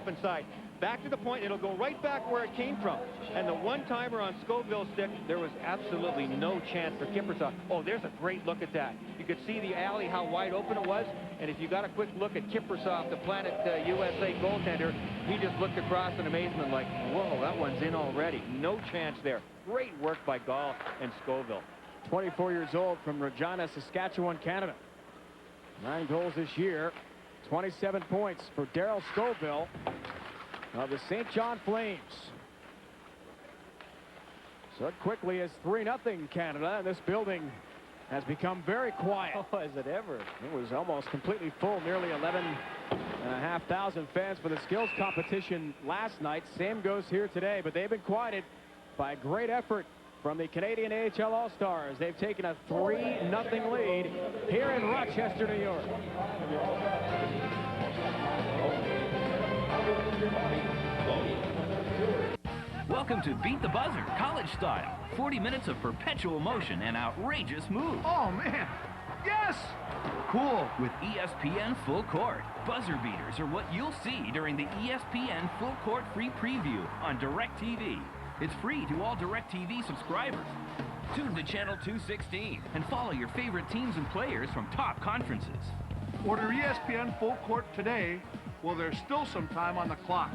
up inside. Back to the point, it'll go right back where it came from. And the one-timer on Scoville's stick, there was absolutely no chance for Kiprusoff. Oh, there's a great look at that. You could see the alley, how wide open it was. And if you got a quick look at Kiprusoff, the Planet USA goaltender, he just looked across in amazement like, whoa, that one's in already. No chance there. Great work by Gall and Scoville. 24 years old from Regina, Saskatchewan, Canada. 9 goals this year. 27 points for Darryl Scoville of the St. John Flames. So it quickly is 3-0 Canada, and this building has become very quiet. Oh, is it ever? It was almost completely full, nearly 11,500 fans for the skills competition last night. Same goes here today, but they've been quieted by a great effort from the Canadian AHL All-Stars. They've taken a 3-0 lead here in Rochester, New York. Welcome to Beat the Buzzer, college style. 40 minutes of perpetual motion and outrageous moves. Oh, man. Yes! Cool. With ESPN Full Court. Buzzer beaters are what you'll see during the ESPN Full Court free preview on DirecTV. It's free to all DirecTV subscribers. Tune to Channel 216 and follow your favorite teams and players from top conferences. Order ESPN Full Court today while there's still some time on the clock.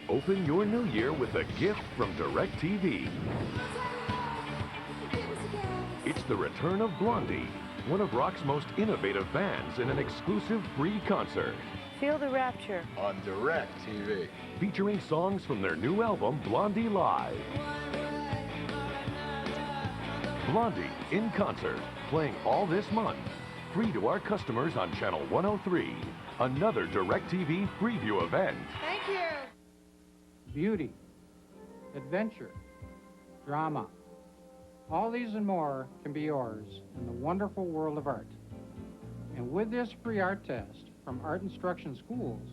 Open your new year with a gift from DirecTV. It's the return of Blondie, one of rock's most innovative bands, in an exclusive free concert. Feel the rapture on DirecTV, featuring songs from their new album, Blondie Live. Blondie in concert, playing all this month, free to our customers on Channel 103. Another DirecTV preview event. Thank you. Beauty, adventure, drama. All these and more can be yours in the wonderful world of art. And with this free art test from Art Instruction Schools,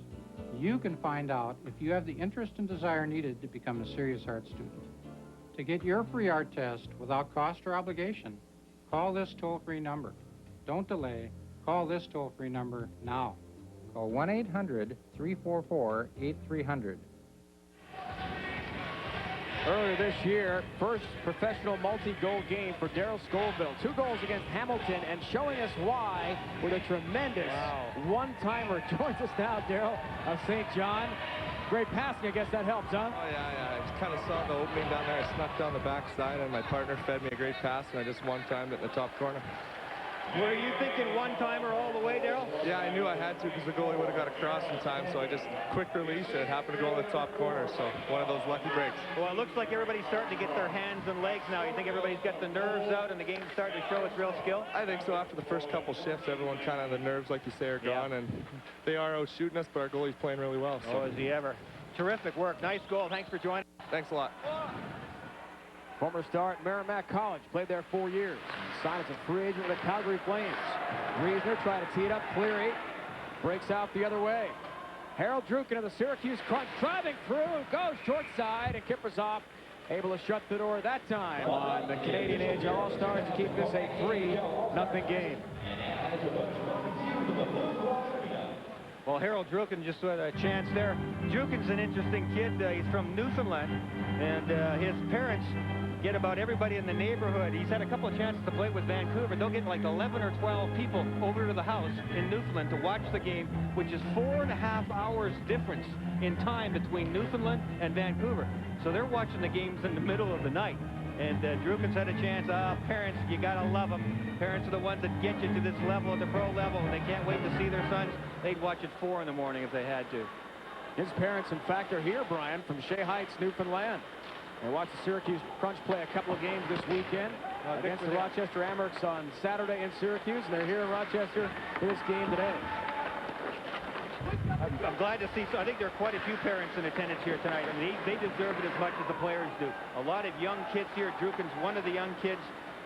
you can find out if you have the interest and desire needed to become a serious art student. To get your free art test without cost or obligation, call this toll-free number. Don't delay. Call this toll-free number now. Call 1-800-344-8300. Earlier this year, first professional multi-goal game for Darryl Scoville. 2 goals against Hamilton, and showing us why with a tremendous one-timer. Joins us now, Darryl of St. John. Great passing, I guess that helps, huh? Oh, yeah. I just kind of saw the opening down there. I snuck down the backside, and my partner fed me a great pass, and I just one-timed it in the top corner. Were you thinking one-timer all the way, Darryl? Yeah, I knew I had to because the goalie would have got across in time, so I just quick release, and it happened to go in the top corner, so one of those lucky breaks. Well, it looks like everybody's starting to get their hands and legs now. You think everybody's got the nerves out and the game's starting to show its real skill? I think so. After the first couple shifts, everyone kind of, the nerves, like you say, are gone, and they are out shooting us, but our goalie's playing really well. So. Oh, is he ever. Terrific work. Nice goal. Thanks for joining. Thanks a lot. Former star at Merrimack College, played there 4 years. Signed as a free agent with the Calgary Flames. Griesner trying to tee it up. Cleary breaks out the other way. Harold Druken of the Syracuse Crunch driving through, goes short side, and Kiprusoff able to shut the door that time on the Canadian AHL All-Stars to keep this a 3-0 game. Well, Harold Druken just had a chance there. Druken's an interesting kid. He's from Newfoundland, and his parents get about everybody in the neighborhood. He's had a couple of chances to play with Vancouver. They'll get like 11 or 12 people over to the house in Newfoundland to watch the game, which is 4.5 hours difference in time between Newfoundland and Vancouver. So they're watching the games in the middle of the night. And Druken's had a chance. Parents, you gotta love them. Parents are the ones that get you to this level at the pro level, and they can't wait to see their sons. They'd watch at 4 in the morning if they had to. His parents, in fact, are here, Brian, from Shea Heights, Newfoundland. They watched the Syracuse Crunch play a couple of games this weekend against the Rochester Amherst on Saturday in Syracuse, and they're here in Rochester for this game today. I'm glad to see. So I think there are quite a few parents in attendance here tonight. I mean, they deserve it as much as the players do. A lot of young kids here. Druken's one of the young kids,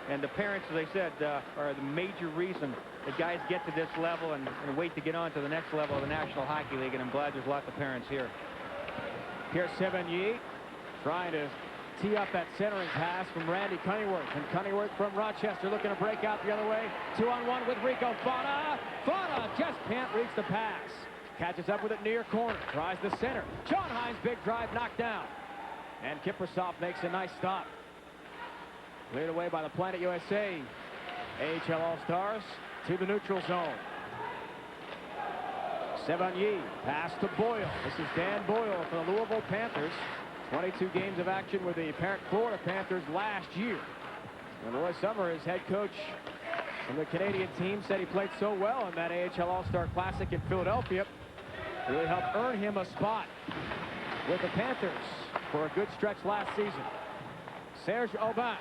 and the parents, as I said, are the major reason that guys get to this level and wait to get on to the next level of the National Hockey League. And I'm glad there's lots of parents here. Here's Sevigny trying to tee up that centering pass from Randy Cunneyworth. And Cunneyworth from Rochester looking to break out the other way. 2-on-1 with Rico Fauna. Fauna just can't reach the pass. Catches up with it near corner. Tries the center. John Hines, big drive, knocked down. And Kiprusoff makes a nice stop. Cleared away by the Planet USA AHL All-Stars to the neutral zone. Sevigny, pass to Boyle. This is Dan Boyle for the Louisville Panthers. 22 games of action with the parent Florida Panthers last year. And Roy Summers, head coach from the Canadian team, said he played so well in that AHL All-Star Classic in Philadelphia. It really helped earn him a spot with the Panthers for a good stretch last season. Serge Aubin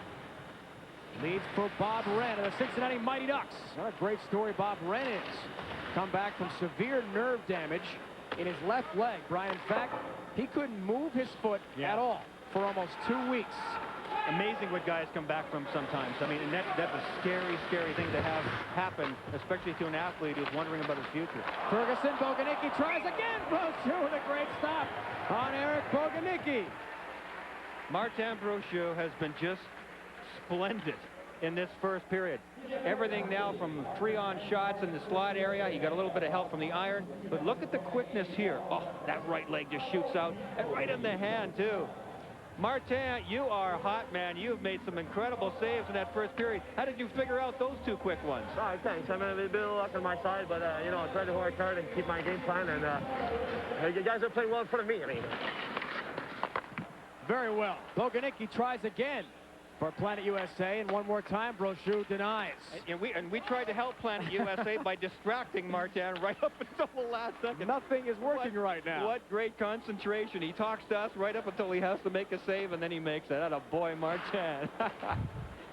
leads for Bob Wren of the Cincinnati Mighty Ducks. What a great story Bob Wren is. Come back from severe nerve damage in his left leg, Brian. In fact, he couldn't move his foot at all for almost 2 weeks. Amazing what guys come back from sometimes. I mean, and that's a scary, scary thing to have happen, especially to an athlete who's wondering about his future. Ferguson, Boganicki tries again. Brochu with a great stop on Eric Boganicki. Martin Brochu has been just splendid in this first period. Everything now from 3-on shots in the slot area. He got a little bit of help from the iron, but look at the quickness here. Oh, that right leg just shoots out, and right in the hand too. Martin, you are hot, man. You've made some incredible saves in that first period. How did you figure out those two quick ones? All right, thanks. I mean, a bit of luck on my side, but, you know, I tried to work hard and keep my game plan, and you guys are playing well in front of me. I mean. Very well. Boganicki tries again for Planet USA, and one more time, Brochu denies. And we tried to help Planet USA by distracting Martin right up until the last second. Nothing is working right now. What great concentration. He talks to us right up until he has to make a save, and then he makes it. Atta boy, Martin.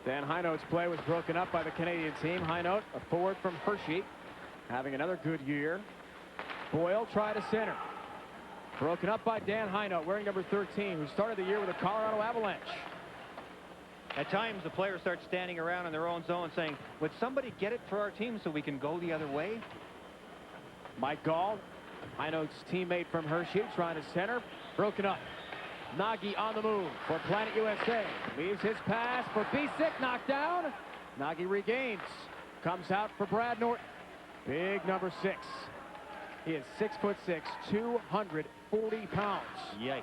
Dan Hinote's play was broken up by the Canadian team. Hinote, a forward from Hershey, having another good year. Boyle tried to center. Broken up by Dan Hinote, wearing number 13, who started the year with the Colorado Avalanche. At times, the players start standing around in their own zone saying, would somebody get it for our team so we can go the other way? Mike Gall, Hinote's teammate from Hershey, trying to center. Broken up. Nagy on the move for Planet USA. Leaves his pass for Bisick, knocked down. Nagy regains. Comes out for Brad Norton. Big number 6. He is 6'6", 240 pounds. Yikes.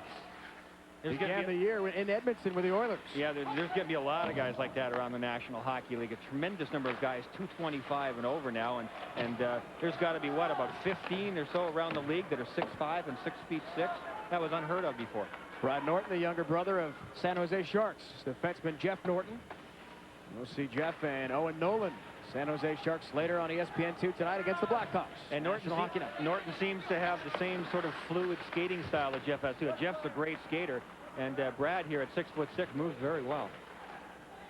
Began the year in Edmonton with the Oilers. Yeah, there's going to be a lot of guys like that around the National Hockey League. A tremendous number of guys, 225 and over now. And there's got to be, what, about 15 or so around the league that are 6'5" and 6'6". That was unheard of before. Brad Norton, the younger brother of San Jose Sharks. Defenseman Jeff Norton. We'll see Jeff and Owen Nolan, San Jose Sharks, later on ESPN2 tonight against the Blackhawks. And Norton seems to have the same sort of fluid skating style that Jeff has too. Jeff's a great skater, and Brad here at 6'6" moves very well.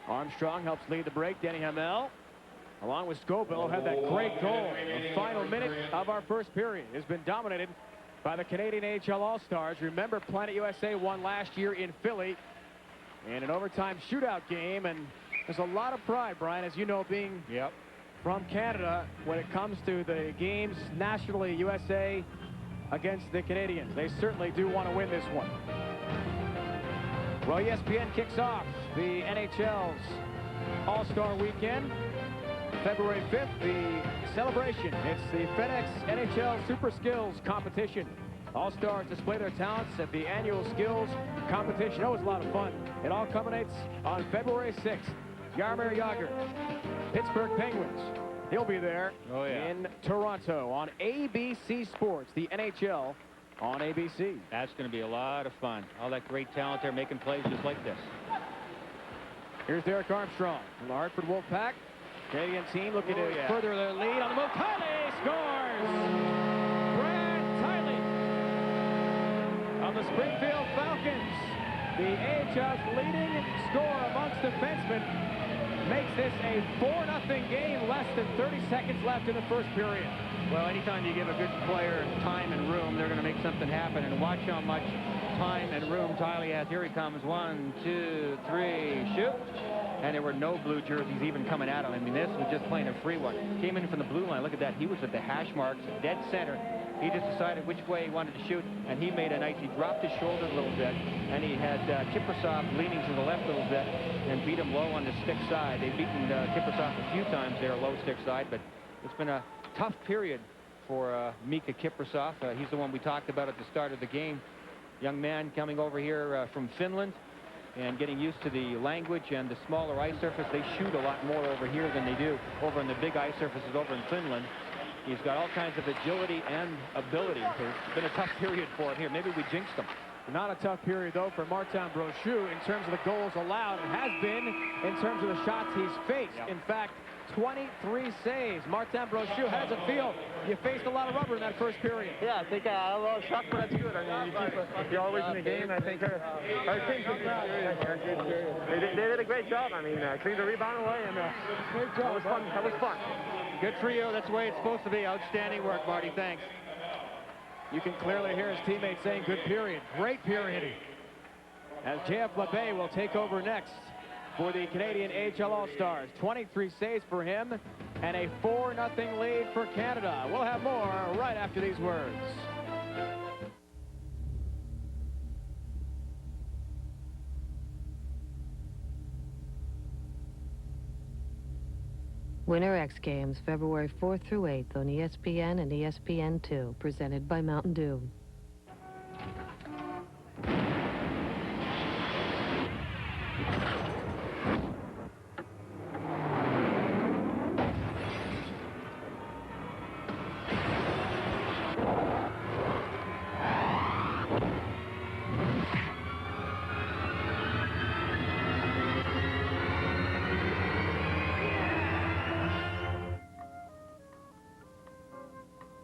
Armstrong helps lead the break. Denny Hamel, along with Scoville, had that great goal. The final minute of our first period has been dominated by the Canadian AHL All-Stars. Remember, Planet USA won last year in Philly in an overtime shootout game, and there's a lot of pride, Brian, as you know, being from Canada when it comes to the games nationally, USA against the Canadians. They certainly do want to win this one. Well, ESPN kicks off the NHL's All-Star Weekend. February 5th, the celebration. It's the FedEx NHL Super Skills Competition. All-Stars display their talents at the annual skills competition. Always a lot of fun. It all culminates on February 6th. Jaromir Jagr, Pittsburgh Penguins. He'll be there in Toronto on ABC Sports, the NHL on ABC. That's going to be a lot of fun. All that great talent there making plays just like this. Here's Derek Armstrong from the Hartford Wolfpack. Canadian team looking to further their lead on the move. Tiley scores! Brad Tiley of the Springfield Falcons, the AHL's leading scorer amongst defensemen, makes this a 4-0 game, less than 30 seconds left in the first period. Well, anytime you give a good player time and room, they're going to make something happen. And watch how much time and room Tiley has. Here he comes. 1, 2, 3, shoot. And there were no blue jerseys even coming at him. I mean, this was just playing a free one. Came in from the blue line. Look at that. He was at the hash marks, dead center. He just decided which way he wanted to shoot, and he made a nice. He dropped his shoulder a little bit, and he had Kiprusoff leaning to the left a little bit and beat him low on the stick side. They've beaten Kiprusoff a few times there, low stick side, but it's been a tough period for Mika Kiprasov. He's the one we talked about at the start of the game. Young man coming over here from Finland and getting used to the language and the smaller ice surface. They shoot a lot more over here than they do over in the big ice surfaces over in Finland. He's got all kinds of agility and ability. It's been a tough period for him here. Maybe we jinxed him. Not a tough period, though, for Martin Brochu in terms of the goals allowed. It has been in terms of the shots he's faced. Yep. In fact, 23 saves. Martin Brochu, how does it feel? You faced a lot of rubber in that first period. Yeah, I think a little shock, but that's good. I mean, you're always in the game. I think our team they did a great job. I mean, cleaned the rebound away, and that was fun. That was fun. Good for you. That's the way it's supposed to be. Outstanding work, Marty. Thanks. You can clearly hear his teammates saying good period. Great period. As J.F. LeBay will take over next for the Canadian AHL All-Stars. 23 saves for him and a 4-0 lead for Canada. We'll have more right after these words. Winter X Games, February 4th through 8th on ESPN and ESPN2, presented by Mountain Dew.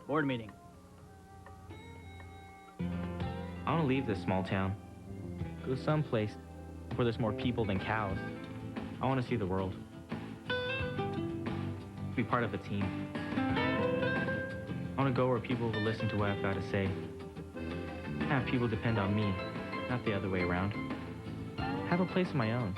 Board meeting. I want to leave this small town. Go someplace where there's more people than cows. I want to see the world. Be part of a team. I want to go where people will listen to what I've got to say. Have people depend on me, not the other way around. Have a place of my own.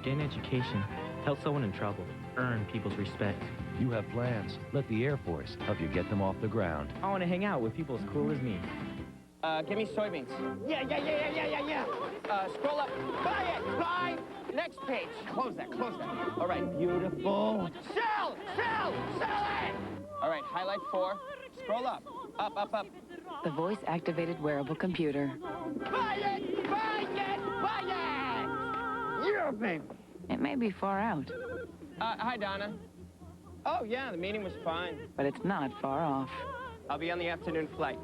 Get an education. Help someone in trouble. Earn people's respect. You have plans. Let the Air Force help you get them off the ground. I want to hang out with people as cool as me. Give me soybeans. Yeah. Scroll up. Buy it. Buy. Next page. Close that. All right, beautiful. Sell it. All right, highlight 4. Scroll up. Up. The voice-activated wearable computer. Buy it. Yeah, baby. It may be far out, Hi, Donna. Oh, yeah, the meeting was fine. but it's not far off. I'll be on the afternoon flight.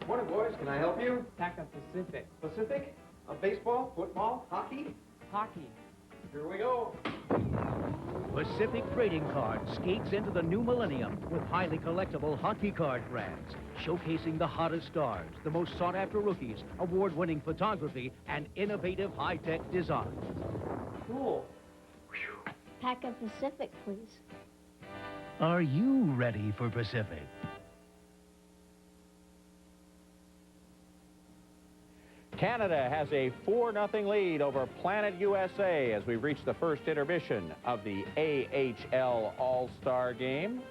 Morning, boys. Can I help you? Pack up Pacific. Pacific? Baseball, football, hockey? Hockey. Here we go. Pacific Trading Cards skates into the new millennium with highly collectible hockey card brands, showcasing the hottest stars, the most sought-after rookies, award-winning photography, and innovative high-tech design. Cool. Pack a Pacific, please. Are you ready for Pacific? Canada has a 4-0 lead over Planet USA as we reach the first intermission of the AHL All-Star game.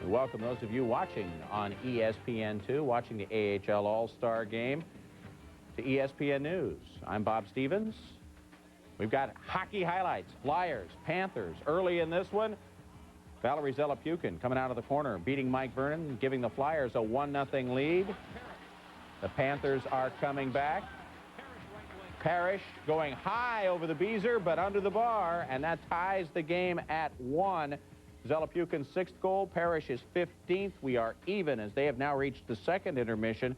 We welcome those of you watching on ESPN2, watching the AHL All-Star game, to ESPN News. I'm Bob Stevens. We've got hockey highlights, Flyers, Panthers. Early in this one, Valerie Zelepukin coming out of the corner, beating Mike Vernon, giving the Flyers a 1-0 lead. The Panthers are coming back. Parrish going high over the Beezer, but under the bar, and that ties the game at 1. Zelepukin's 6th goal, Parrish's 15th. We are even as they have now reached the second intermission.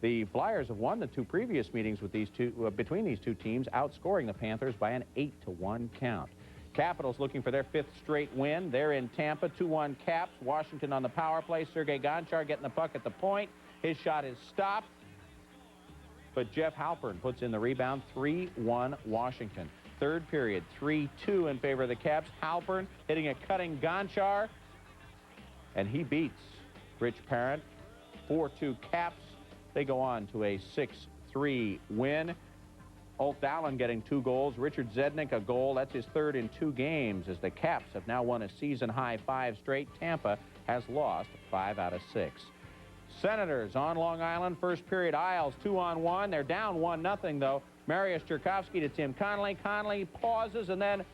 The Flyers have won the 2 previous meetings with these between these two teams, outscoring the Panthers by an 8-1 count. Capitals looking for their 5th straight win. They're in Tampa, 2-1 Caps. Washington on the power play. Sergei Gonchar getting the puck at the point. His shot is stopped, but Jeff Halpern puts in the rebound. 3-1 Washington. Third period, 3-2 in favor of the Caps. Halpern hitting a cutting Gonchar, and he beats Rich Parent. 4-2 Caps. They go on to a 6-3 win. Ulf Dahlen getting 2 goals. Richard Zednik a goal. That's his 3rd in 2 games as the Caps have now won a season-high 5 straight. Tampa has lost 5 out of 6. Senators on Long Island. First period, Isles 2-on-1. They're down 1-0 though. Mariusz Jerkovsky to Tim Connolly. Connolly pauses and then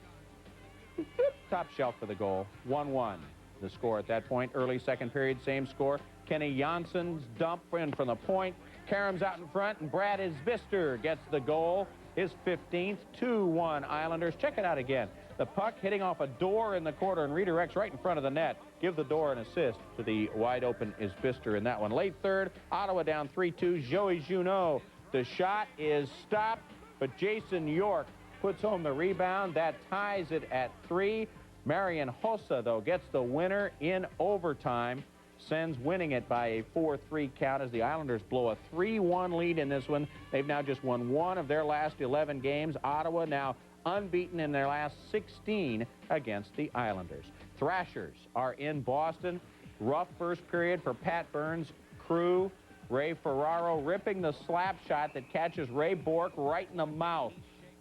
top shelf for the goal. 1-1. The score at that point. Early second period, same score. Kenny Jansson's dump in from the point. Karam's out in front, and Brad Isbister gets the goal. His 15th. 2-1 Islanders. Check it out again. The puck hitting off a door in the corner and redirects right in front of the net. Give the door an assist to the wide-open Isbister in that one. Late third, Ottawa down 3-2. Joey Junot. The shot is stopped, but Jason York puts home the rebound. That ties it at 3. Marian Hossa, though, gets the winner in overtime. Sens winning it by a 4-3 count as the Islanders blow a 3-1 lead in this one. They've now just won 1 of their last 11 games. Ottawa now unbeaten in their last 16 against the Islanders. Thrashers are in Boston. Rough first period for Pat Burns' crew. Ray Ferraro ripping the slap shot that catches Ray Bourque right in the mouth.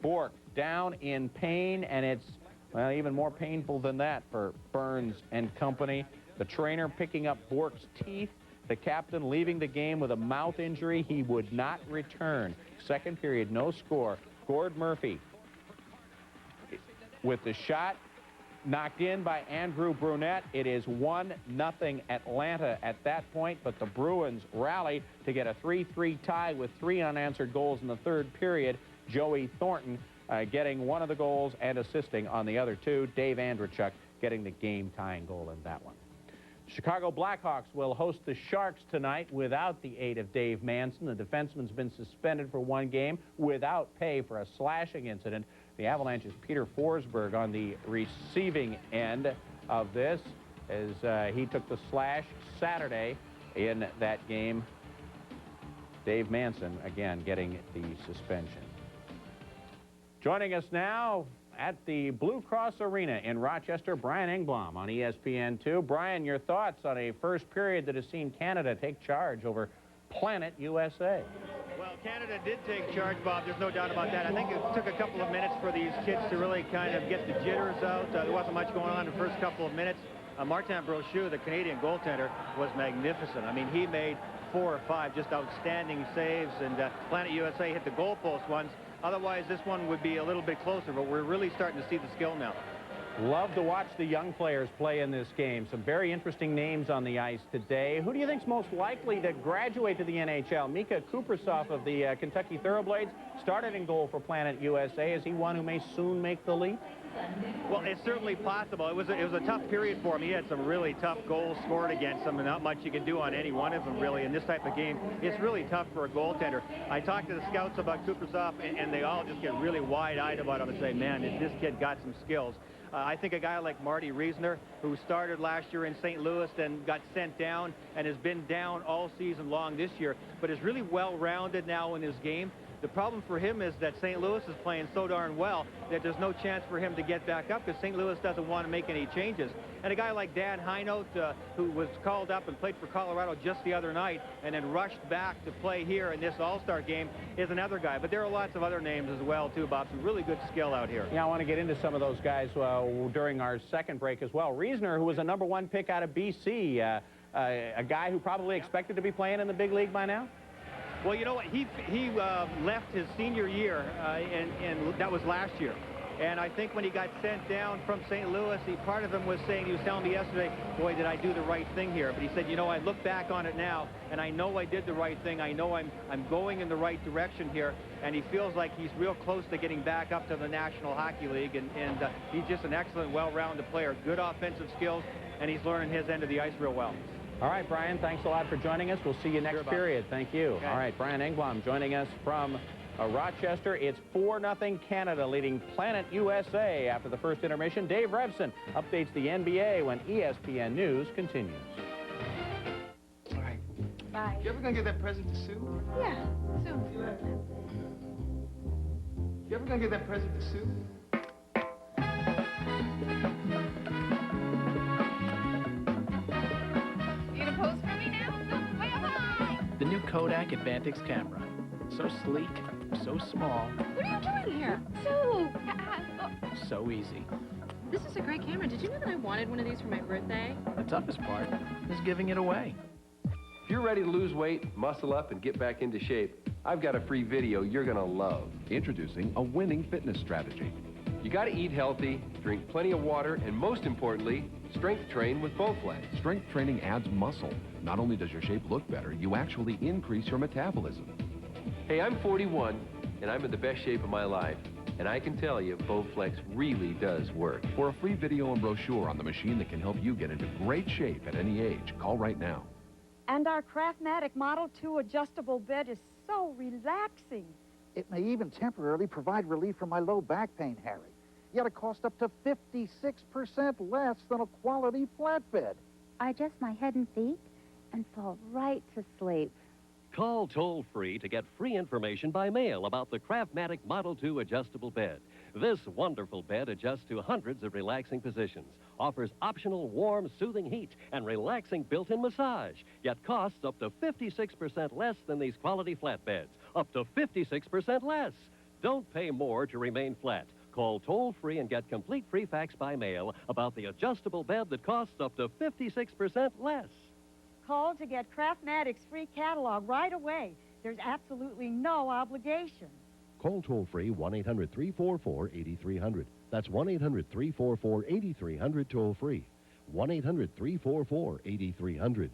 Bourque down in pain, and it's, well, even more painful than that for Burns and company. The trainer picking up Bourque's teeth. The captain leaving the game with a mouth injury. He would not return. Second period, no score. Gord Murphy with the shot knocked in by Andrew Brunette. It is 1-0 Atlanta at that point, but the Bruins rally to get a 3-3 tie with 3 unanswered goals in the third period. Joey Thornton getting one of the goals and assisting on the other 2. Dave Andrechuk getting the game-tying goal in that one. Chicago Blackhawks will host the Sharks tonight without the aid of Dave Manson. The defenseman's been suspended for 1 game without pay for a slashing incident. The Avalanche's Peter Forsberg on the receiving end of this as he took the slash Saturday in that game. Dave Manson, again, getting the suspension. Joining us now at the Blue Cross Arena in Rochester, Brian Engblom on ESPN2. Brian, your thoughts on a first period that has seen Canada take charge over Planet USA? Well, Canada did take charge, Bob. There's no doubt about that. I think it took a couple of minutes for these kids to really kind of get the jitters out. There wasn't much going on in the first couple of minutes. Martin Brochu, the Canadian goaltender, was magnificent. I mean, he made 4 or 5 just outstanding saves, and Planet USA hit the goalpost once. Otherwise, this one would be a little bit closer, but we're really starting to see the skill now. Love to watch the young players play in this game. Some very interesting names on the ice today. Who do you think's most likely to graduate to the NHL? Mika Kuprasov of the Kentucky Thoroughblades started in goal for Planet USA. Is he one who may soon make the leap? Well, it's certainly possible. It was a tough period for him. He had some really tough goals scored against him, and not much you can do on any one of them, really. In this type of game, it's really tough for a goaltender. I talked to the scouts about Kuprasov, and they all just get really wide-eyed about him and say, man, this kid got some skills. I think a guy like Marty Reisner, who started last year in St. Louis, then got sent down and has been down all season long this year, but is really well-rounded now in his game. The problem for him is that St. Louis is playing so darn well that there's no chance for him to get back up because St. Louis doesn't want to make any changes. And a guy like Dan Heinold, who was called up and played for Colorado just the other night and then rushed back to play here in this All-Star game, is another guy. But there are lots of other names as well, too, Bob. Some really good skill out here. Yeah, I want to get into some of those guys during our second break as well. Reisner, who was a #1 pick out of BC, a guy who probably expected to be playing in the big league by now? Well, you know what? He left his senior year, and that was last year. And I think when he got sent down from St. Louis, part of him was saying, he was telling me yesterday, boy, did I do the right thing here. But he said, you know, I look back on it now, and I know I did the right thing. I know I'm going in the right direction here. And he feels like he's real close to getting back up to the National Hockey League. And he's just an excellent, well-rounded player, good offensive skills, and he's learning his end of the ice real well. All right, Brian, thanks a lot for joining us. We'll see you next period. Thank you. Okay. All right, Brian Engblom joining us from Rochester. It's 4-0 Canada leading Planet USA after the first intermission. Dave Revson updates the NBA when ESPN News continues. All right. Bye. You ever gonna give that present to Sue? Yeah, soon. You ever gonna give that present to Sue? The new Kodak Advantix camera. So sleek, so small. What are you doing here? Sue! So easy. This is a great camera. Did you know that I wanted one of these for my birthday? The toughest part is giving it away. If you're ready to lose weight, muscle up, and get back into shape, I've got a free video you're going to love. Introducing a winning fitness strategy. You got to eat healthy, drink plenty of water, and most importantly, strength train with Bowflex. Strength training adds muscle. Not only does your shape look better, you actually increase your metabolism. Hey, I'm 41, and I'm in the best shape of my life. And I can tell you, Bowflex really does work. For a free video and brochure on the machine that can help you get into great shape at any age, call right now. And our Craftmatic Model 2 adjustable bed is so relaxing. It may even temporarily provide relief from my low back pain, Harry. Yet it costs up to 56% less than a quality flatbed. I adjust my head and feet and fall right to sleep. Call toll-free to get free information by mail about the Craftmatic Model 2 adjustable bed. This wonderful bed adjusts to hundreds of relaxing positions, offers optional warm, soothing heat, and relaxing built-in massage, yet costs up to 56% less than these quality flat beds. Up to 56% less. Don't pay more to remain flat. Call toll-free and get complete free facts by mail about the adjustable bed that costs up to 56% less. Call to get Craftmatic's free catalog right away. There's absolutely no obligation. Call toll-free 1-800-344-8300. That's 1-800-344-8300 toll-free. 1-800-344-8300.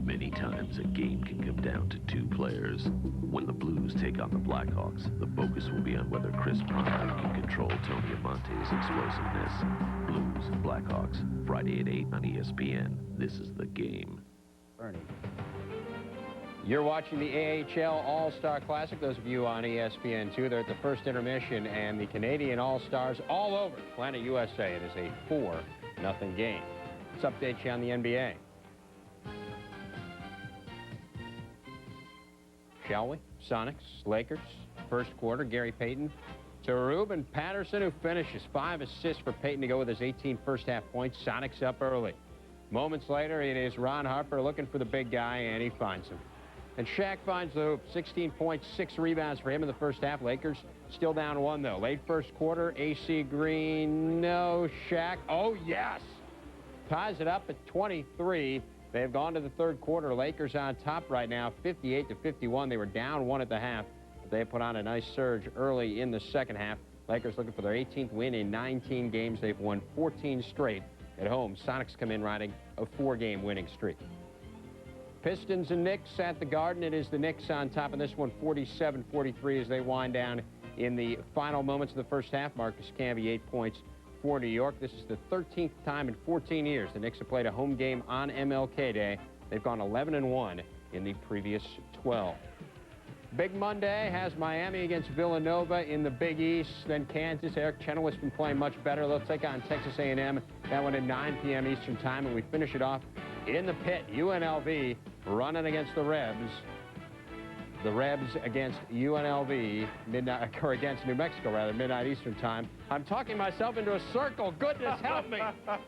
Many times a game can come down to two players. When the Blues take on the Blackhawks, the focus will be on whether Chris Pronger can control Tony Amonte's explosiveness. Blues, Blackhawks, Friday at 8 on ESPN. This is the game. Bernie. You're watching the AHL All-Star Classic. Those of you on ESPN2, they're at the first intermission, and the Canadian All-Stars all over Planet USA. It is a 4-0 game. Let's update you on the NBA. Shall we? Sonics, Lakers, first quarter, Gary Payton to Ruben Patterson, who finishes 5 assists for Payton to go with his 18 first-half points. Sonics up early. Moments later, it is Ron Harper looking for the big guy, and he finds him. And Shaq finds the hoop. 16 points, 6 rebounds for him in the first half. Lakers still down 1, though. Late first quarter, AC Green, no. Shaq, oh, yes. Ties it up at 23. They've gone to the third quarter. Lakers on top right now, 58-51. They were down 1 at the half, but they put on a nice surge early in the second half. Lakers looking for their 18th win in 19 games. They've won 14 straight at home. Sonics come in riding a 4-game winning streak. Pistons and Knicks at the Garden. It is the Knicks on top in this one, 47-43 as they wind down in the final moments of the first half. Marcus Camby, 8 points for New York. This is the 13th time in 14 years the Knicks have played a home game on MLK Day. They've gone 11-1 in the previous 12. Big Monday has Miami against Villanova in the Big East. Then Kansas. Eric Chenoweth's been playing much better. They'll take on Texas A&M. That one at 9 p.m. Eastern Time. And we finish it off in the pit. UNLV running against the Rebs. The Rebs against UNLV, midnight, or against New Mexico, rather, midnight Eastern Time. I'm talking myself into a circle. Goodness help me.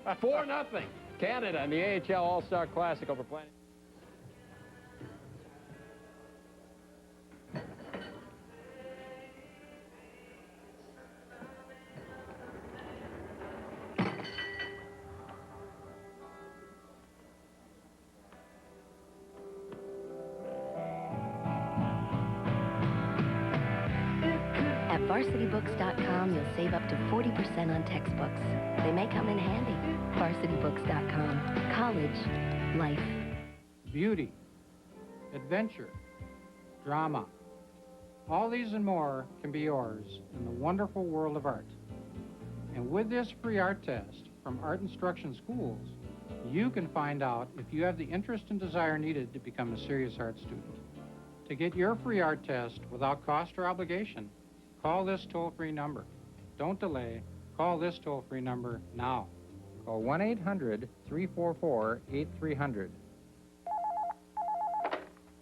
4-0. Canada in the AHL All-Star Classic over Planet. At VarsityBooks.com, you'll save up to 40% on textbooks. They may come in handy. VarsityBooks.com. College. Life. Beauty. Adventure. Drama. All these and more can be yours in the wonderful world of art. And with this free art test from Art Instruction Schools, you can find out if you have the interest and desire needed to become a serious art student. To get your free art test without cost or obligation, call this toll-free number. Don't delay. Call this toll-free number now. Call 1-800-344-8300.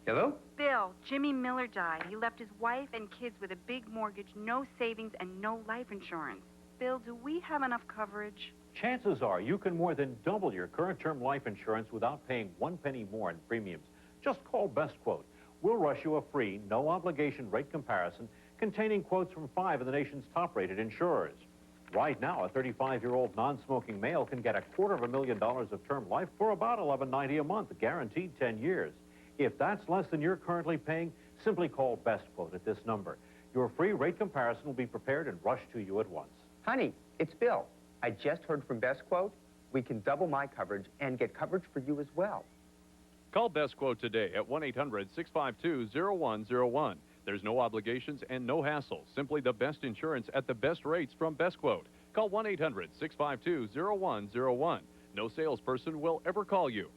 Hello? Bill, Jimmy Miller died. He left his wife and kids with a big mortgage, no savings, and no life insurance. Bill, do we have enough coverage? Chances are you can more than double your current term life insurance without paying 1 penny more in premiums. Just call Best Quote. We'll rush you a free, no-obligation rate comparison containing quotes from 5 of the nation's top-rated insurers. Right now, a 35-year-old non-smoking male can get $250,000 of term life for about $11.90 a month, guaranteed 10 years. If that's less than you're currently paying, simply call Best Quote at this number. Your free rate comparison will be prepared and rushed to you at once. Honey, it's Bill. I just heard from Best Quote. We can double my coverage and get coverage for you as well. Call Best Quote today at 1-800-652-0101. There's no obligations and no hassle. Simply the best insurance at the best rates from Best Quote. Call 1-800-652-0101. No salesperson will ever call you.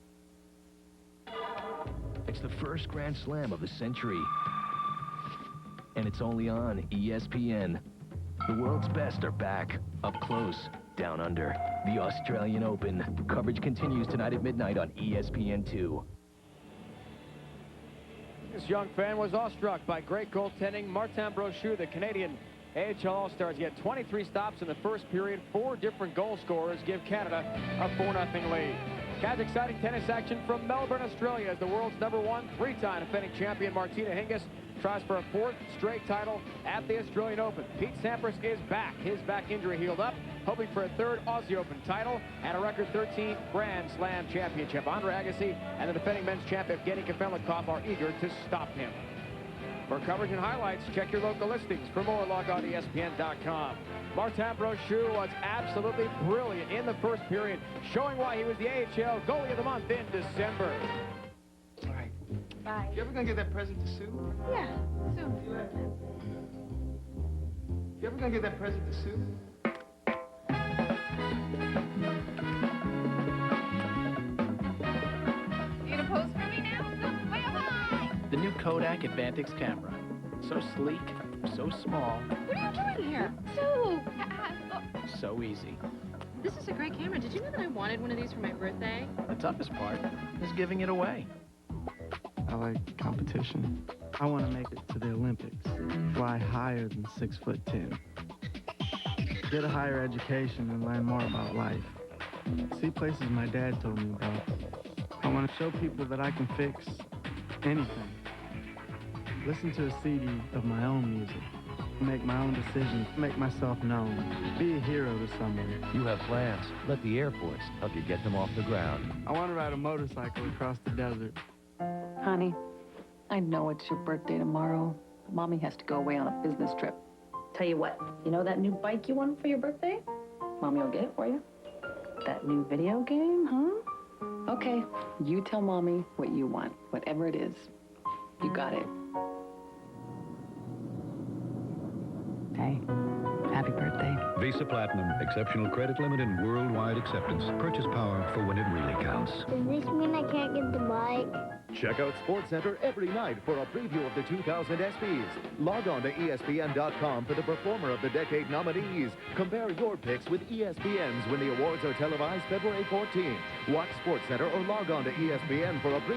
It's the first Grand Slam of the century. And it's only on ESPN. The world's best are back, up close, down under. The Australian Open. Coverage continues tonight at midnight on ESPN2. This young fan was awestruck by great goaltending. Martin Brochu, the Canadian AHL All-Stars, he had 23 stops in the first period. 4 different goal scorers give Canada a 4-0 lead. Guys, exciting tennis action from Melbourne, Australia, as the world's #1, 3-time defending champion Martina Hingis tries for a 4th straight title at the Australian Open. Pete Sampras is back. His back injury healed up, hoping for a 3rd Aussie Open title and a record 13th Grand Slam championship. Andre Agassi and the defending men's champion Evgeny Kafelnikov are eager to stop him. For coverage and highlights, check your local listings. For more, log on to ESPN.com. Martin Brochu was absolutely brilliant in the first period, showing why he was the AHL Goalie of the Month in December. All right. Bye. You ever gonna get that present to Sue? Yeah, soon. You ever gonna get that present to Sue? You gonna pose for me now? Way up high! The new Kodak Advantix camera. So sleek, so small, What are you doing here? Sue! so easy. This is a great camera. Did you know that I wanted one of these for my birthday? The toughest part is giving it away. I like competition. I want to make it to the Olympics. Fly higher than 6'10". Get a higher education and learn more about life. See places my dad told me about. I want to show people that I can fix anything. Listen to a CD of my own music. Make my own decisions. Make myself known. Be a hero to someone. You have plans. Let the Air Force help you get them off the ground. I want to ride a motorcycle across the desert. Honey, I know it's your birthday tomorrow, but Mommy has to go away on a business trip. Tell you what, you know that new bike you won for your birthday? Mommy will get it for you. That new video game, huh? Okay, you tell Mommy what you want, whatever it is. You got it. Hey, happy birthday. Visa Platinum, exceptional credit limit and worldwide acceptance. Purchase power for when it really counts. Does this mean I can't get the bike? Check out SportsCenter every night for a preview of the 2000 ESPYs. Log on to ESPN.com for the Performer of the Decade nominees. Compare your picks with ESPN's when the awards are televised February 14. Watch SportsCenter or log on to ESPN for a preview.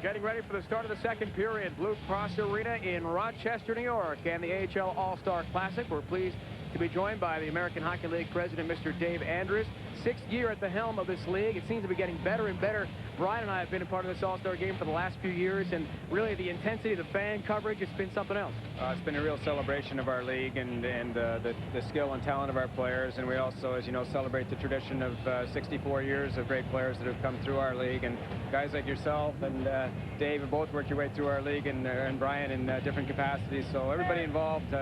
Getting ready for the start of the second period. Blue Cross Arena in Rochester, New York, and the AHL All-Star Classic. We're pleased to be joined by the American Hockey League president, Mr. Dave Andrews. 6th year at the helm of this league. It seems to be getting better and better. Brian and I have been a part of this All-Star game for the last few years, and really the intensity of the fan coverage, it's been something else. It's been a real celebration of our league and the skill and talent of our players, and we also, as you know, celebrate the tradition of 64 years of great players that have come through our league, and guys like yourself and Dave have both worked your way through our league, and Brian in different capacities, so everybody involved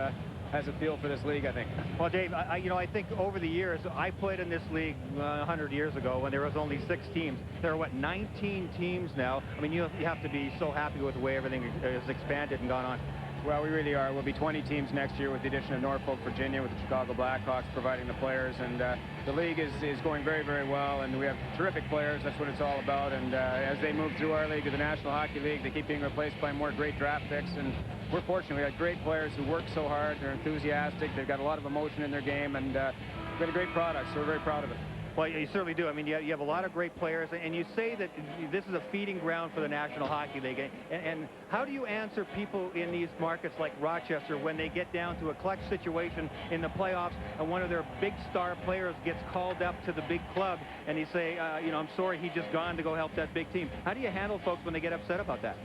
has a feel for this league, I think. Well, Dave, I think over the years, I played in this league 100 years ago when there was only 6 teams. There are, what, 19 teams now? I mean, you have to be so happy with the way everything has expanded and gone on. Well, we really are. We'll be 20 teams next year with the addition of Norfolk, Virginia, with the Chicago Blackhawks providing the players. And the league is going very, very well, and we have terrific players. That's what it's all about. And as they move through our league to the National Hockey League, they keep being replaced by more great draft picks. And we're fortunate. We got great players who work so hard. They're enthusiastic. They've got a lot of emotion in their game, and we've got a great product, so we're very proud of it. Well, you certainly do. I mean, you have a lot of great players, and you say that this is a feeding ground for the National Hockey League. And how do you answer people in these markets like Rochester when they get down to a clutch situation in the playoffs and one of their big star players gets called up to the big club and they say, you know, I'm sorry, he just gone to go help that big team? How do you handle folks when they get upset about that?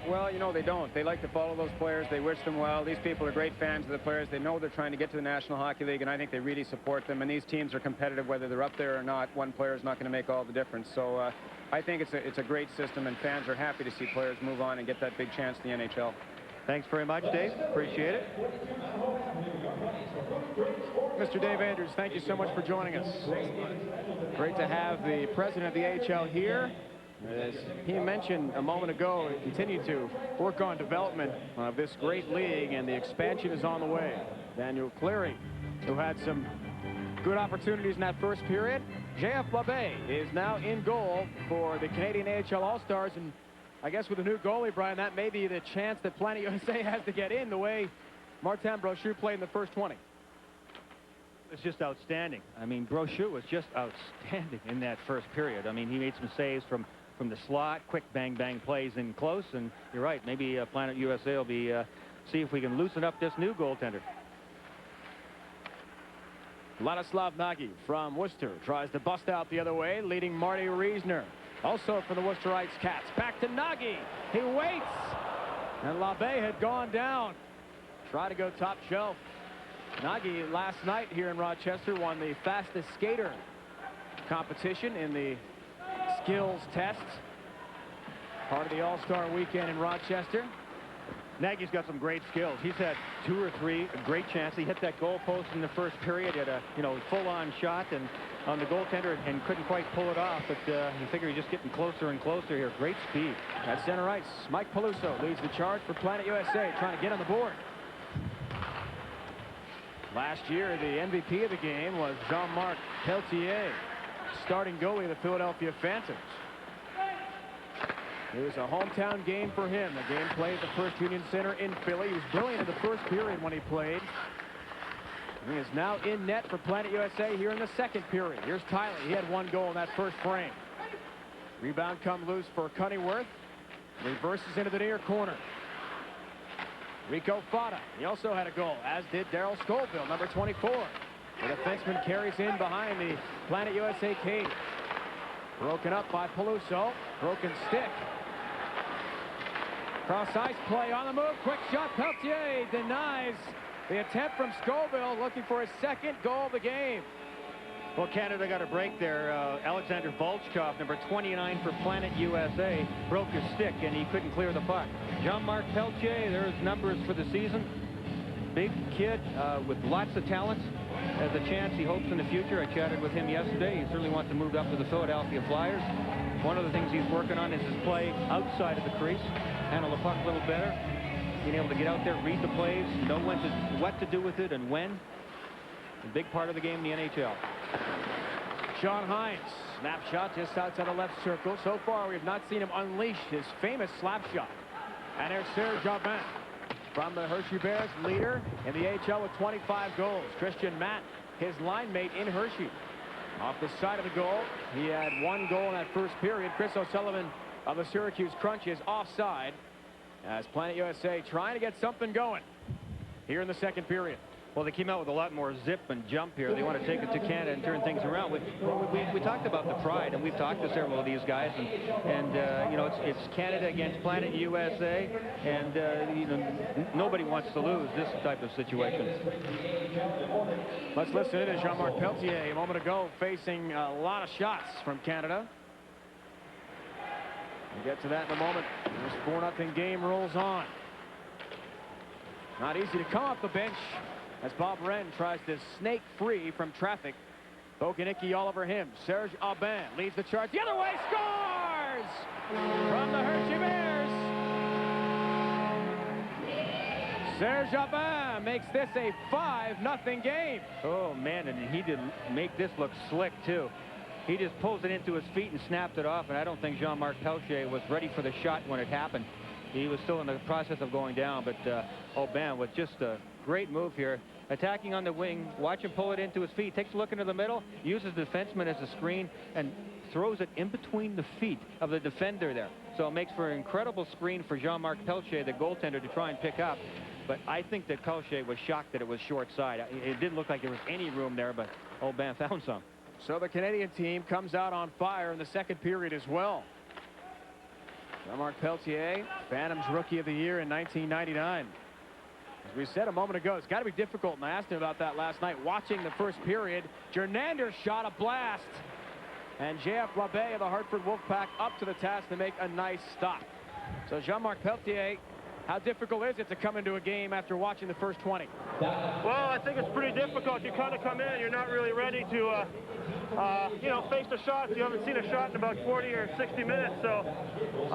Well, you know, they don't. They like to follow those players. They wish them well. These people are great fans of the players. They know they're trying to get to the National Hockey League, and I think they really support them. And these teams are competitive whether they're up there or not. One player is not going to make all the difference. So I think it's a great system, and fans are happy to see players move on and get that big chance in the NHL. Thanks very much, Dave. Appreciate it. Mr. Dave Andrews, thank you so much for joining us. Great to have the president of the AHL here. As he mentioned a moment ago, continue to work on development of this great league, and the expansion is on the way. Daniel Cleary, who had some good opportunities in that first period. J.F. LaBay is now in goal for the Canadian AHL All-Stars, and I guess with a new goalie, Brian, that may be the chance that Planet USA has to get in the way Martin Brochu played in the first 20. It's just outstanding. I mean, Brochu was just outstanding in that first period. I mean, he made some saves from the slot, quick bang-bang plays in close, and you're right, maybe Planet USA will be see if we can loosen up this new goaltender. Ladislav Nagy from Worcester tries to bust out the other way, leading Marty Reisner. Also for the Worcesterites Cats. Back to Nagy. He waits. And LaBay had gone down. Try to go top shelf. Nagy last night here in Rochester won the fastest skater competition in the skills test. Part of the All-Star weekend in Rochester. Nagy's got some great skills. He's had 2 or 3 great chances. He hit that goal post in the first period. He had a full-on shot and on the goaltender and couldn't quite pull it off. But you figure he's just getting closer and closer here. Great speed. At center ice, Mike Peluso leads the charge for Planet USA, trying to get on the board. Last year, the MVP of the game was Jean-Marc Pelletier, starting goalie of the Philadelphia Phantoms. It was a hometown game for him. The game played at the First Union Center in Philly. He was brilliant in the first period when he played. He is now in net for Planet USA here in the second period. Here's Tyler. He had 1 goal in that first frame. Rebound come loose for Cunneyworth. Reverses into the near corner. Rico Fata. He also had a goal, as did Darryl Scoville, number 24. The defenseman carries in behind the Planet USA cage. Broken up by Peluso. Broken stick. Cross ice play on the move. Quick shot. Pelletier denies the attempt from Scoville, looking for his second goal of the game. Well, Canada got a break there. Alexander Volchkov, number 29 for Planet USA, broke his stick and he couldn't clear the puck. Jean-Marc Pelletier, there's numbers for the season. Big kid with lots of talent. Has a chance, he hopes, in the future. I chatted with him yesterday. He certainly wants to move up to the Philadelphia Flyers. One of the things he's working on is his play outside of the crease. Handle the puck a little better. Being able to get out there, read the plays, know what to do with it and when. A big part of the game in the NHL. Sean Hines, snapshot just outside the left circle. So far, we have not seen him unleash his famous slap shot. And there's Serge Aubin from the Hershey Bears, leader in the AHL with 25 goals. Christian Matt, his line mate in Hershey. Off the side of the goal, he had 1 goal in that first period. Chris O'Sullivan of the Syracuse Crunch is offside as Planet USA trying to get something going here in the second period. Well, they came out with a lot more zip and jump here. They want to take it to Canada and turn things around. We talked about the pride, and we've talked to several of these guys, and you know, it's Canada against Planet USA, and you know, nobody wants to lose this type of situation. Let's listen to Jean-Marc Pelletier a moment ago, facing a lot of shots from Canada. We'll get to that in a moment. This 4-0 game rolls on. Not easy to come off the bench as Bob Wren tries to snake free from traffic. Bokanicki all over him. Serge Aubin leads the charge the other way, scores! From the Hershey Bears. Serge Aubin makes this a 5-0 game. Oh, man, and he did make this look slick, too. He just pulls it into his feet and snapped it off, and I don't think Jean-Marc Pelletier was ready for the shot when it happened. He was still in the process of going down, but Aubin with just a great move here. Attacking on the wing, watch him pull it into his feet, takes a look into the middle, uses the defenseman as a screen, and throws it in between the feet of the defender there. So it makes for an incredible screen for Jean-Marc Pelletier, the goaltender, to try and pick up. But I think that Pelletier was shocked that it was short side. It didn't look like there was any room there, but Aubin found some. So the Canadian team comes out on fire in the second period as well. Jean-Marc Pelletier, Phantoms Rookie of the Year in 1999. As we said a moment ago, it's got to be difficult, and I asked him about that last night, watching the first period. Jernander shot a blast, and J.F. LaBay of the Hartford Wolfpack up to the task to make a nice stop. So Jean-Marc Pelletier How difficult is it to come into a game after watching the first 20? Well, I think it's pretty difficult. You kind of come in, you're not really ready to, face the shots. You haven't seen a shot in about 40 or 60 minutes, so it's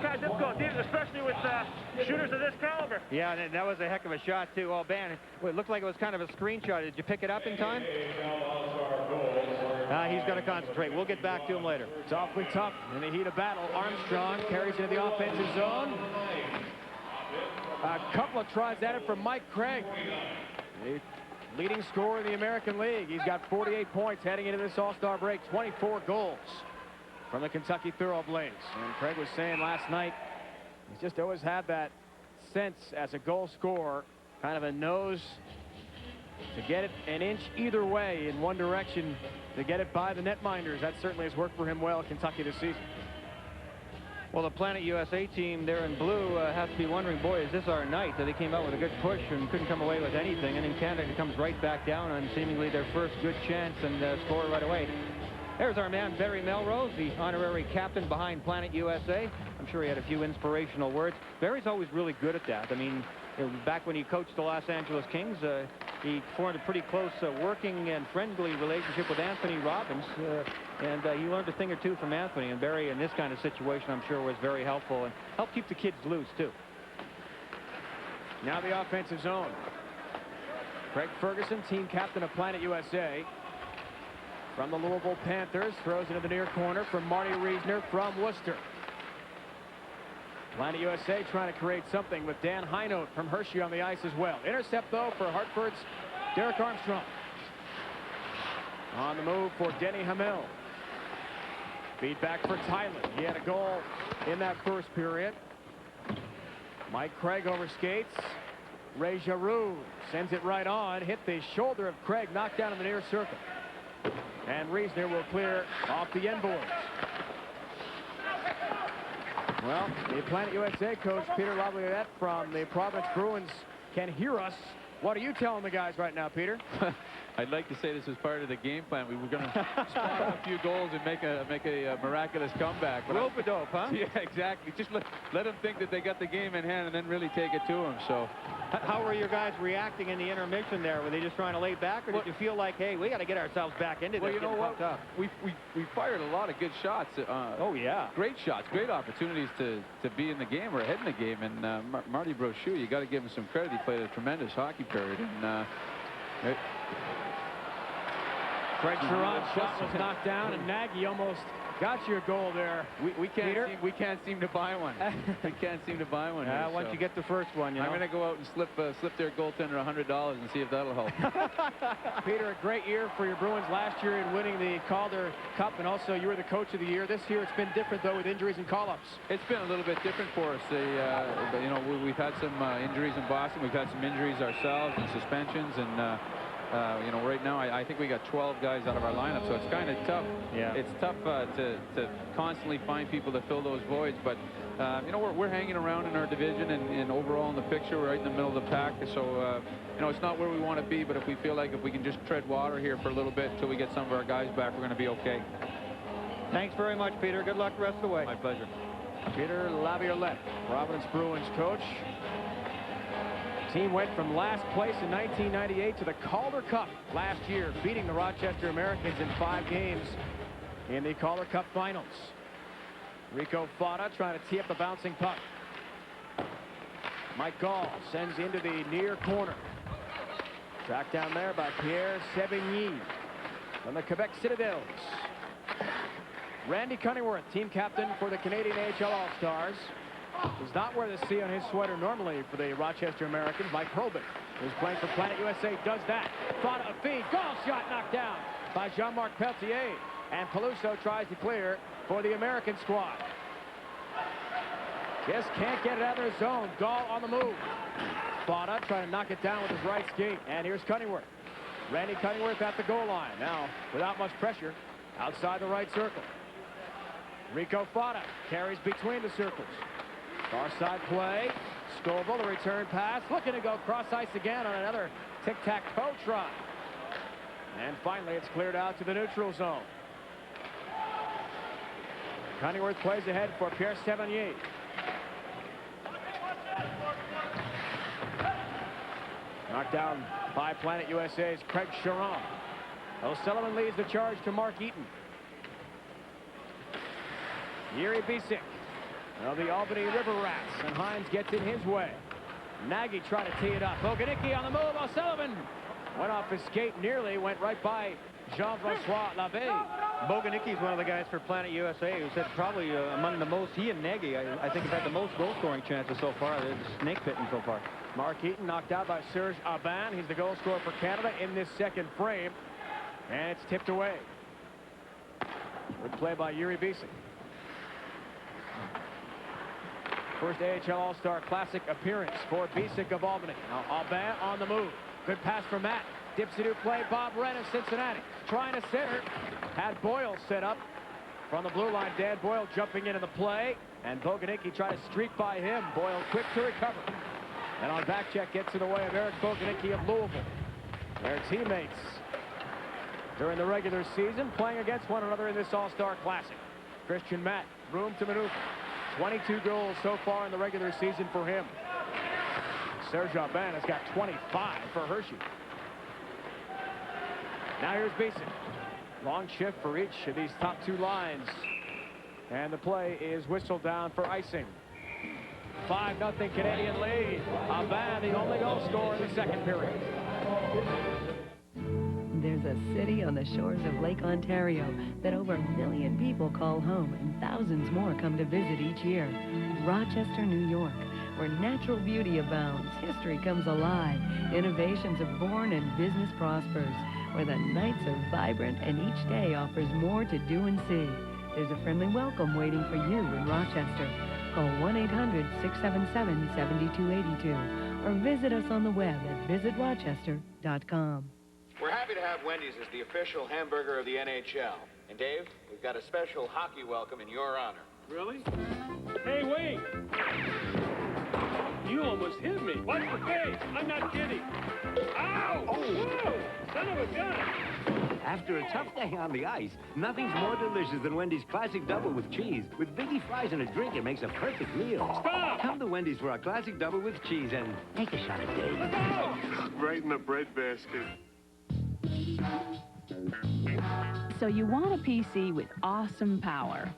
kind of difficult, especially with shooters of this caliber. Yeah, and that was a heck of a shot, too. Oh, man, it looked like it was kind of a screenshot. Did you pick it up in time? He's going to concentrate. We'll get back to him later. It's awfully tough in the heat of battle. Armstrong carries into the offensive zone. A couple of tries at it from Mike Craig, the leading scorer in the American League. He's got 48 points heading into this All-Star break, 24 goals from the Kentucky Thoroughblades. And Craig was saying last night, he's just always had that sense as a goal scorer, kind of a nose to get it an inch either way in one direction to get it by the netminders. That certainly has worked for him well at Kentucky this season. Well, the Planet USA team there in blue has to be wondering, boy, is this our night? They came out with a good push and couldn't come away with anything. And then Canada comes right back down on seemingly their first good chance and score right away. There's our man, Barry Melrose, the honorary captain behind Planet USA. I'm sure he had a few inspirational words. Barry's always really good at that. I mean, back when he coached the Los Angeles Kings, he formed a pretty close working and friendly relationship with Anthony Robbins, and he learned a thing or two from Anthony. And Barry, in this kind of situation, I'm sure was very helpful and helped keep the kids loose, too. Now the offensive zone. Craig Ferguson, team captain of Planet USA. From the Louisville Panthers, throws into the near corner from Marty Reisner from Worcester. Planet USA trying to create something with Dan Hinote from Hershey on the ice as well. Intercept, though, for Hartford's Derek Armstrong. On the move for Denny Hamel. Feedback for Tyler. He had a goal in that first period. Mike Craig over skates. Ray Giroux sends it right on. Hit the shoulder of Craig, knocked down in the near circle. And Reisner will clear off the end boards. Well, the Planet USA coach, Peter Laviolette from the Providence Bruins, can hear us. What are you telling the guys right now, Peter? I'd like to say this is part of the game plan. We were going to spot a few goals and make a miraculous comeback. Rope-a-dope, huh? Yeah, exactly. Just let them think that they got the game in hand and then really take it to them. So, how were your guys reacting in the intermission there? Were they just trying to lay back, or did you feel like, hey, we got to get ourselves back into this? Well, you know what? We fired a lot of good shots. Oh yeah, great shots, great opportunities to be in the game or ahead in the game. And Marty Brochu, you got to give him some credit. He played a tremendous hockey period. And Fred Sherrod's shot was knocked down, and Nagy almost got you a goal there. We can't seem to buy one. We can't seem to buy one. Once you get the first one, I'm going to go out and slip their goaltender $100 and see if that'll help. Peter, a great year for your Bruins last year in winning the Calder Cup, and also you were the coach of the year. This year it's been different, though, with injuries and call-ups. It's been a little bit different for us. We've had some injuries in Boston. We've had some injuries ourselves and suspensions, and right now I think we got 12 guys out of our lineup, so it's kind of tough. Yeah, it's tough to constantly find people to fill those voids. But we're hanging around in our division, and overall in the picture, we're right in the middle of the pack. So it's not where we want to be, but if we feel like if we can just tread water here for a little bit until we get some of our guys back, we're going to be okay. Thanks very much, Peter. Good luck the rest of the way. My pleasure. Peter Laviolette, Providence Bruins coach. Team went from last place in 1998 to the Calder Cup last year, beating the Rochester Americans in 5 games in the Calder Cup finals. Rico Fata trying to tee up the bouncing puck. Mike Gall sends into the near corner. Tracked down there by Pierre Sevigny from the Quebec Citadels. Randy Cunningworth, team captain for the Canadian AHL All-Stars. Does not wear the C on his sweater normally for the Rochester Americans. Mike Hurlbut, who's playing for Planet USA, does that. Fought a feed. Goal shot knocked down by Jean-Marc Pelletier. And Peluso tries to clear for the American squad. Just can't get it out of their zone. Gall on the move. Fought trying to knock it down with his right skate. And here's Cunningworth. Randy Cunningworth at the goal line. Now, without much pressure, outside the right circle. Rico Fata carries between the circles. Far side play. Scoville, the return pass. Looking to go cross ice again on another tic-tac-toe try. And finally, it's cleared out to the neutral zone. Cunningworth plays ahead for Pierre Sevigny. Knocked down by Planet USA's Craig Charron. O'Sullivan leads the charge to Mark Eaton. Yuri Bisick of the Albany River Rats, and Hines gets in his way. Nagy tried to tee it up. Boganicki on the move. O'Sullivan went off his skate, nearly went right by Jean-Francois Laveille. Boganicki is one of the guys for Planet USA who said probably among the most, he and Nagy, I think, have had the most goal-scoring chances so far. They're just snake-pitting so far. Mark Eaton knocked out by Serge Aubin. He's the goal scorer for Canada in this second frame. And it's tipped away. Good play by Yuri Bisick. First AHL All-Star Classic appearance for Bisick of Albany. Now Aubin on the move. Good pass for Matt. Dipsy-do play. Bob Wren of Cincinnati trying to center. Had Boyle set up from the blue line. Dan Boyle jumping into the play. And Boganicki tried to streak by him. Boyle quick to recover. And on back check gets in the way of Eric Boganicki of Louisville. Their teammates during the regular season playing against one another in this All-Star Classic. Christian Matt, room to maneuver. 22 goals so far in the regular season for him. Serge Aubin has got 25 for Hershey. Now here's Bisick. Long shift for each of these top two lines. And the play is whistled down for icing. 5-0 Canadian lead. Aubin, the only goal scorer in the second period. There's a city on the shores of Lake Ontario that over 1 million people call home, and thousands more come to visit each year. Rochester, New York, where natural beauty abounds, history comes alive, innovations are born, and business prospers, where the nights are vibrant and each day offers more to do and see. There's a friendly welcome waiting for you in Rochester. Call 1-800-677-7282 or visit us on the web at visitrochester.com. We're happy to have Wendy's as the official hamburger of the NHL. And Dave, we've got a special hockey welcome in your honor. Really? Hey, wait! You almost hit me. Watch your face. I'm not kidding. Ow! Oh! Whoa! Son of a gun! After a tough day on the ice, nothing's more delicious than Wendy's Classic Double with cheese. With biggie fries and a drink, it makes a perfect meal. Stop! Come to Wendy's for our Classic Double with cheese and take a shot at Dave. Right in the bread basket. So you want a PC with awesome power,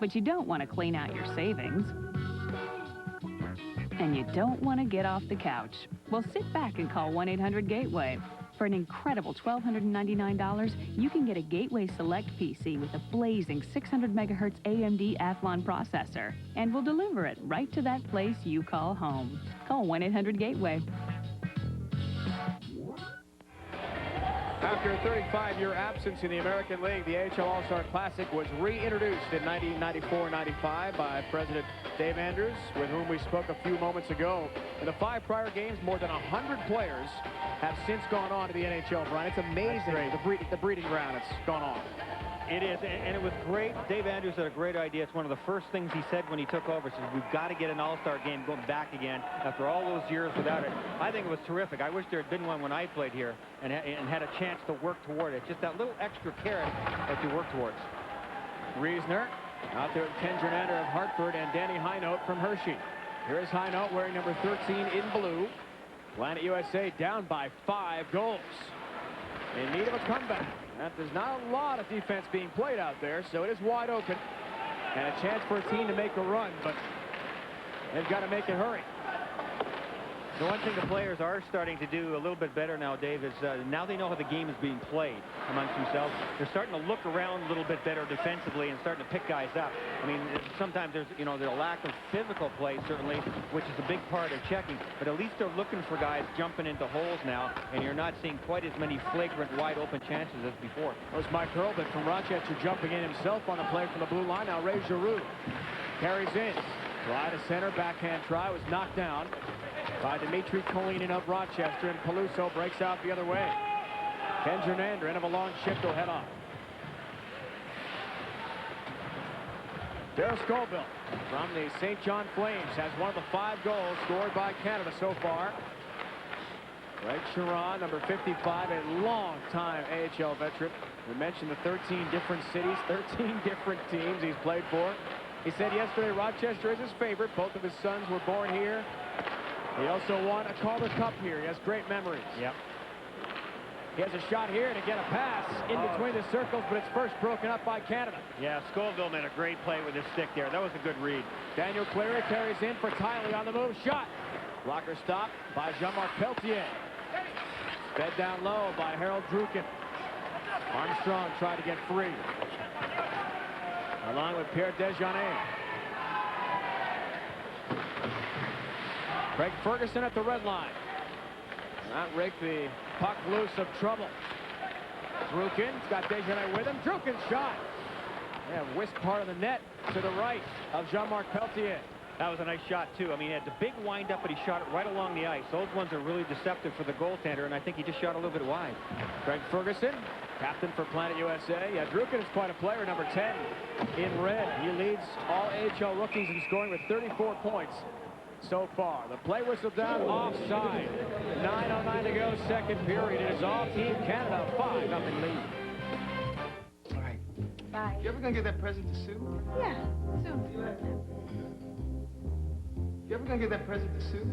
but you don't want to clean out your savings, and you don't want to get off the couch. Well, sit back and call 1-800-GATEWAY. For an incredible $1,299, you can get a Gateway Select PC with a blazing 600 megahertz AMD Athlon processor, and we'll deliver it right to that place you call home. Call 1-800-GATEWAY. After a 35-year absence in the American League, the AHL All-Star Classic was reintroduced in 1994-95 by President Dave Andrews, with whom we spoke a few moments ago. In the 5 prior games, more than 100 players have since gone on to the NHL, Brian. It's amazing the breeding ground it's gone on. It is, and it was great. Dave Andrews had a great idea. It's one of the first things he said when he took over. He said, we've got to get an All-Star game going back again after all those years without it. I think it was terrific. I wish there had been one when I played here and had a chance to work toward it. Just that little extra carrot that you work towards. Reisner out there with Ken Jernander of Hartford and Danny Hinote from Hershey. Here is Hinote wearing number 13 in blue. Planet USA down by 5 goals. In need of a comeback. There's not a lot of defense being played out there, so it is wide open. And a chance for a team to make a run, but they've got to make it hurry. The one thing the players are starting to do a little bit better now, Dave, is now they know how the game is being played amongst themselves. They're starting to look around a little bit better defensively and starting to pick guys up. I mean, sometimes there's a lack of physical play, certainly, which is a big part of checking. But at least they're looking for guys jumping into holes now, and you're not seeing quite as many flagrant, wide-open chances as before. That was Mike Hurlbut from Rochester jumping in himself on the play from the blue line. Now Ray Giroux carries in. Try to center, backhand try, was knocked down by Dmitry Kolinin of Rochester, and Peluso breaks out the other way. Ken Jernander, end of a long shift, will head off. Darryl Scoville from the St. John Flames has one of the 5 goals scored by Canada so far. Greg Charron, number 55, a long-time AHL veteran. We mentioned the 13 different cities, 13 different teams he's played for. He said yesterday Rochester is his favorite. Both of his sons were born here. He also won a Calder Cup here. He has great memories. Yep. He has a shot here to get a pass in between the circles, but it's first broken up by Canada. Yeah, Scoville made a great play with his stick there. That was a good read. Daniel Cleary carries in for Tiley on the move. Shot. Blocker stop by Jean-Marc Pelletier. Fed down low by Harold Druken. Armstrong tried to get free. Along with Pierre Desjardins. Craig Ferguson at the red line. Not rake the puck loose of trouble. Druken's got Desjardins with him. Druken's shot. Yeah, whisk part of the net to the right of Jean-Marc Pelletier. That was a nice shot, too. I mean, he had the big wind-up, but he shot it right along the ice. Those ones are really deceptive for the goaltender, and I think he just shot a little bit wide. Craig Ferguson, captain for Planet USA. Yeah, Druken is quite a player, number 10 in red. He leads all AHL rookies in scoring with 34 points so far. The play whistle down, offside. 9:09 to go, second period. It is all Team Canada, 5-0 lead. All right. Bye. You ever gonna get that present to Sue? Yeah, soon. You ever gonna get that present to Sue?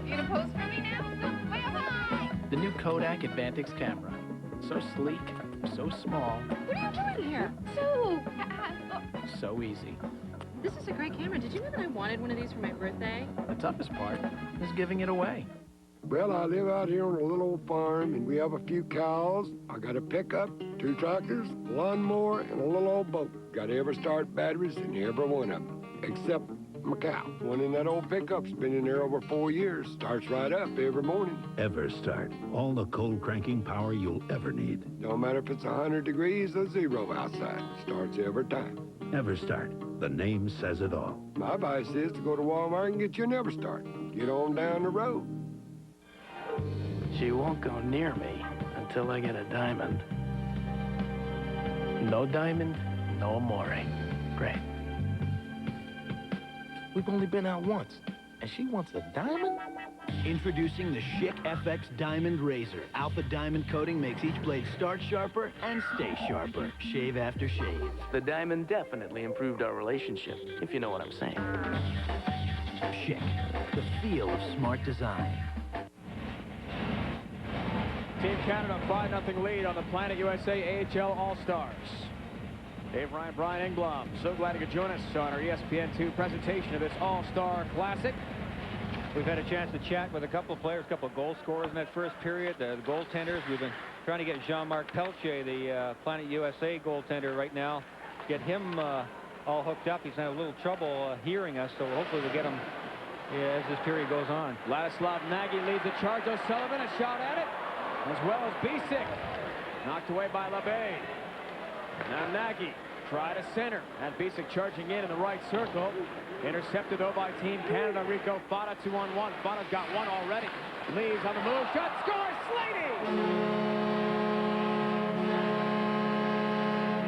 You gonna pose for me now? Way up high! The new Kodak Advantix camera. So sleek, so small, What are you doing here? So... so easy. This is a great camera. Did you know that I wanted one of these for my birthday? The toughest part is giving it away. Well, I live out here on a little old farm, and we have a few cows. I got a pickup, 2 tractors, a lawnmower, and a little old boat. Got every start batteries in every one of them, except my cow. One in that old pickup's been in there over 4 years. Starts right up every morning. EverStart. All the cold cranking power you'll ever need. No matter if it's 100 degrees or 0 outside. Starts every time. EverStart. The name says it all. My advice is to go to Walmart and get you an EverStart. Get on down the road. She won't go near me until I get a diamond. No diamond, no amore. Great. We've only been out once, and she wants a diamond? Introducing the Schick FX Diamond Razor. Alpha diamond coating makes each blade start sharper and stay sharper, shave after shave. The diamond definitely improved our relationship, if you know what I'm saying. Schick, the feel of smart design. Team Canada, 5-0 lead on the Planet USA AHL All-Stars. Dave Ryan, Brian Engblom, so glad you could join us on our ESPN2 presentation of this All-Star Classic. We've had a chance to chat with a couple of players, a couple of goal scorers in that first period, the goaltenders. We've been trying to get Jean-Marc Pelletier, the Planet USA goaltender right now, get him all hooked up. He's had a little trouble hearing us, so hopefully we'll get him as this period goes on. Vladislav Nagy leads the charge. O'Sullivan, a shot at it, as well as Bisick. Knocked away by LeBay. Now Nagy try to center, and Bisick charging in the right circle. Intercepted though by Team Canada. Rico Fata 2-on-1. Fata's got one already. Leaves on the move. Shot, scores, Slaney!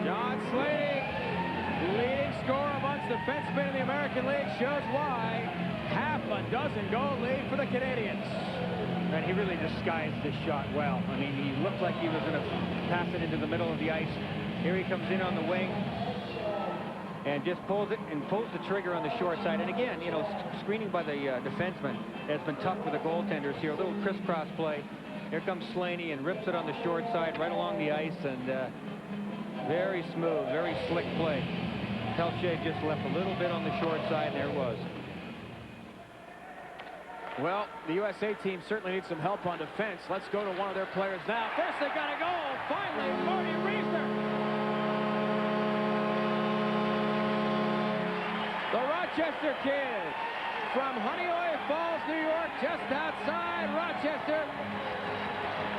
John Slaney, leading scorer amongst defensemen in the American League, shows why. Half a dozen goal lead for the Canadians. And he really disguised this shot well. I mean, he looked like he was going to pass it into the middle of the ice. Here he comes in on the wing and just pulls it and pulls the trigger on the short side. And again, you know, screening by the defenseman has been tough for the goaltenders here. A little crisscross play. Here comes Slaney and rips it on the short side right along the ice, and very smooth, very slick play. Pelletier just left a little bit on the short side, and there it was. Well, the USA team certainly needs some help on defense. Let's go to one of their players now. First, they got a goal. Finally, Marty Reisner. The Rochester kid from Honeoye Falls, New York, just outside Rochester,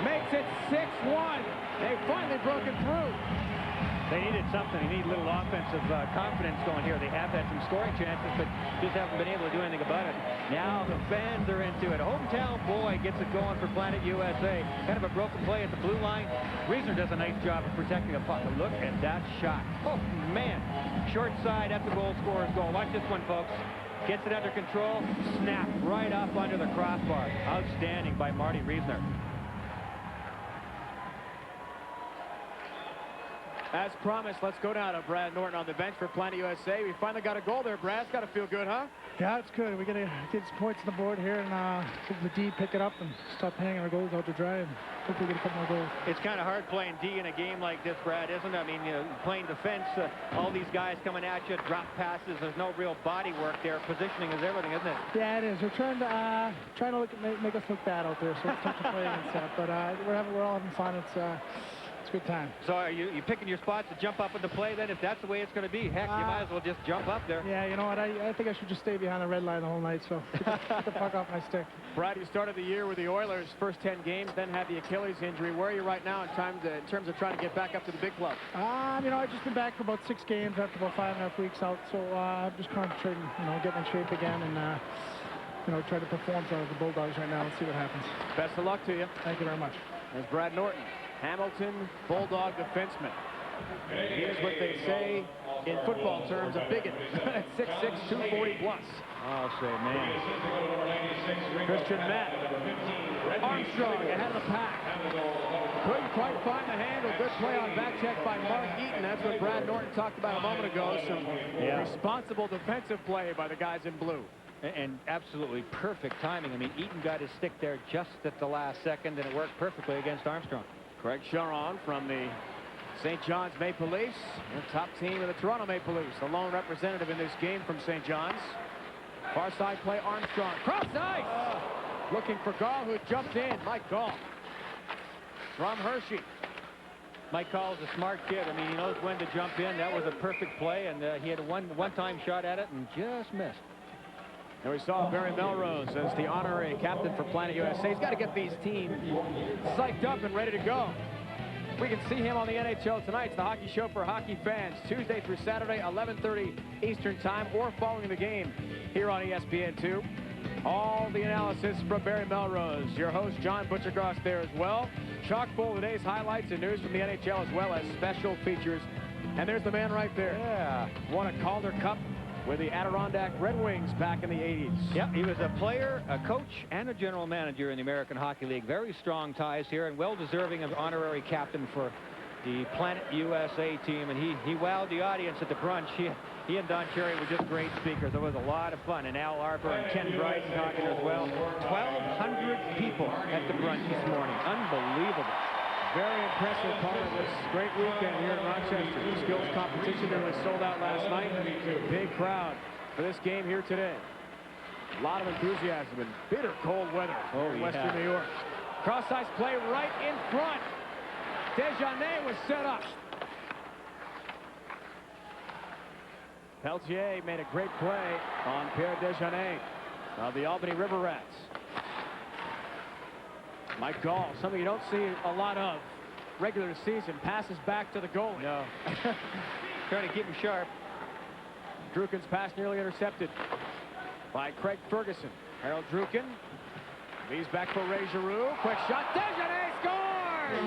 makes it 6-1. They've finally broken through. They needed something. They need a little offensive confidence going here. They have had some scoring chances, but just haven't been able to do anything about it. Now the fans are into it. Hometown boy gets it going for Planet USA. Kind of a broken play at the blue line. Reisner does a nice job of protecting the puck. Look at that shot. Oh, man. Short side at the goal scorer's goal. Watch this one, folks. Gets it under control. Snap right up under the crossbar. Outstanding by Marty Reisner. As promised, let's go down to Brad Norton on the bench for Planet USA. We finally got a goal there, Brad. It's got to feel good, huh? Yeah, it's good. We got to get some points on the board here and hope the D pick it up and stop hanging our goals out to dry and hopefully get a couple more goals. It's kind of hard playing D in a game like this, Brad, isn't it? I mean, playing defense, all these guys coming at you, drop passes, there's no real body work there. Positioning is everything, isn't it? Yeah, it is. We're trying to make us look bad out there, so it's tough to play against that. But we're all having fun. It's a good time. So are you picking your spots to jump up into play then? If that's the way it's going to be, heck, you might as well just jump up there. Yeah, you know what? I think I should just stay behind the red line the whole night, so get the puck off my stick. Brad, you started the year with the Oilers, first 10 games, then had the Achilles injury. Where are you right now in terms of trying to get back up to the big club? You know, I've just been back for about 6 games after about 5.5 weeks out, so I'm just concentrating, getting in shape again and, try to perform for the Bulldogs right now and see what happens. Best of luck to you. Thank you very much. There's Brad Norton, Hamilton Bulldog defenseman. He is what they say in football terms, a bigot. 6'6", 240 plus. I'll say, man. Christian Matt. Armstrong ahead of the pack. Couldn't quite find the handle. Good play on back check by Mark Eaton. That's what Brad Norton talked about a moment ago. Some responsible defensive play by the guys in blue. And absolutely perfect timing. I mean, Eaton got his stick there just at the last second, and it worked perfectly against Armstrong. Craig Charon from the St. John's Maple Leafs, the top team of the Toronto Maple Leafs, the lone representative in this game from St. John's. Far side play, Armstrong. Cross ice! Looking for Gall, who jumped in. Mike Gall from Hershey. Mike Gall's a smart kid. I mean, he knows when to jump in. That was a perfect play, and he had a one-time shot at it and just missed. And we saw Barry Melrose as the honorary captain for Planet USA. He's got to get these teams psyched up and ready to go. We can see him on the NHL tonight. It's the Hockey Show for hockey fans, Tuesday through Saturday, 11:30 Eastern Time, or following the game here on ESPN2. All the analysis from Barry Melrose. Your host, John Butchercross, there as well. Chock full of today's highlights and news from the NHL, as well as special features. And there's the man right there. Yeah. Won a Calder Cup with the Adirondack Red Wings back in the 80s. Yep, he was a player, a coach, and a general manager in the American Hockey League. Very strong ties here and well-deserving of honorary captain for the Planet USA team. And he wowed the audience at the brunch. He and Don Cherry were just great speakers. It was a lot of fun. And Al Arper and Ken Bryce talking as well. 1,200 people at the brunch this morning. Unbelievable. Very impressive part of this great weekend here in Rochester. The skills competition nearly sold out last night. Big crowd for this game here today. A lot of enthusiasm in bitter cold weather in Western New York. Cross-ice play right in front. Desjardins was set up. Peltier made a great play on Pierre Desjardins of the Albany River Rats. Mike Gall, something you don't see a lot of regular season, passes back to the goalie. No. Trying to keep him sharp. Drukin's pass nearly intercepted by Craig Ferguson. Harold Drukin leaves back for Ray Giroux. Quick shot. Desjardins scores!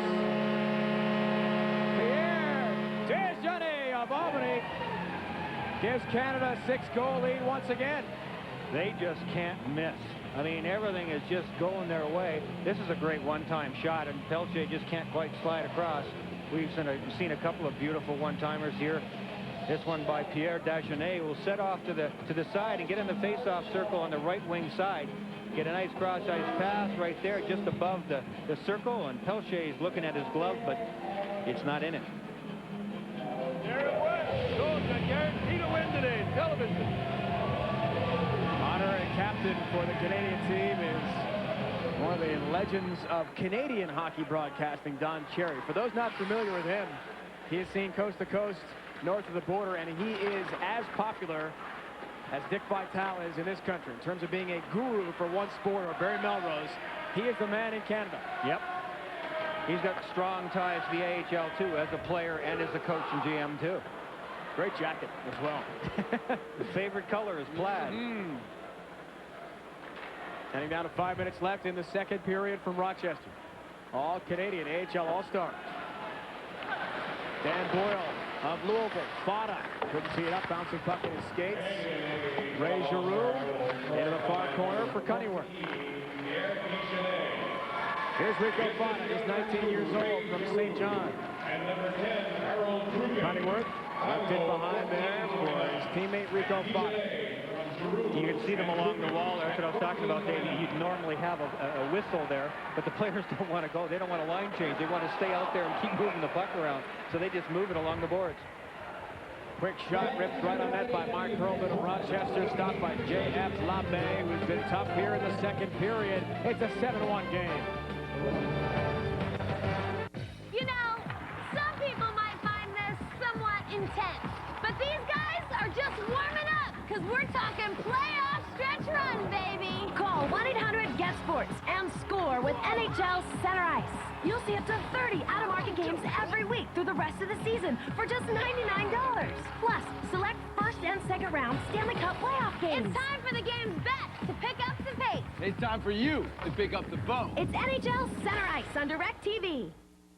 Pierre Desjardins of Albany gives Canada a 6-goal lead once again. They just can't miss. I mean, everything is just going their way. This is a great one-time shot, and Peltier just can't quite slide across. We've seen a couple of beautiful one-timers here. This one by Pierre Desjardins will set off to the side and get in the face-off circle on the right wing side. Get a nice cross-ice pass right there just above the circle, and Peltier is looking at his glove, but it's not in it. Garrett West goes to guarantee to win today's television. Honorary captain for the Canadian team is one of the legends of Canadian hockey broadcasting, Don Cherry. For those not familiar with him, he is seen coast to coast north of the border, and he is as popular as Dick Vitale is in this country in terms of being a guru for one sport, or Barry Melrose. He is the man in Canada. Yep. He's got strong ties to the AHL, too, as a player and as a coach and GM, too. Great jacket as well. His favorite color is plaid. Heading down to 5 minutes left in the second period from Rochester. All Canadian AHL All-Star. Dan Boyle of Louisville. Fada couldn't see it up, bouncing puck in his skates. Ray Giroux into the far corner for Cunningham. Here's Rico Fada, just 19 years old from St. John. Cunningworth left it behind there for his teammate Rico Fata. You can see them along the wall there. That's what I was talking about, Dave. You'd normally have a whistle there, but the players don't want to go. They don't want a line change. They want to stay out there and keep moving the puck around, so they just move it along the boards. Quick shot ripped right on net by Mark Hurlbut of Rochester, stopped by J.F. Labbe, who's been tough here in the second period. It's a 7-1 game. You know, some people might find this somewhat intense, but these guys are just warming up, because we're talking playoff stretch run, baby. Call 1-800-GET-SPORTS and score with NHL Center Ice. You'll see up to 30 out-of-market games every week through the rest of the season for just $99. Plus, select first and second round Stanley Cup playoff games. It's time for the game's bet to pick up the pace. It's time for you to pick up the phone. It's NHL Center Ice on DirecTV.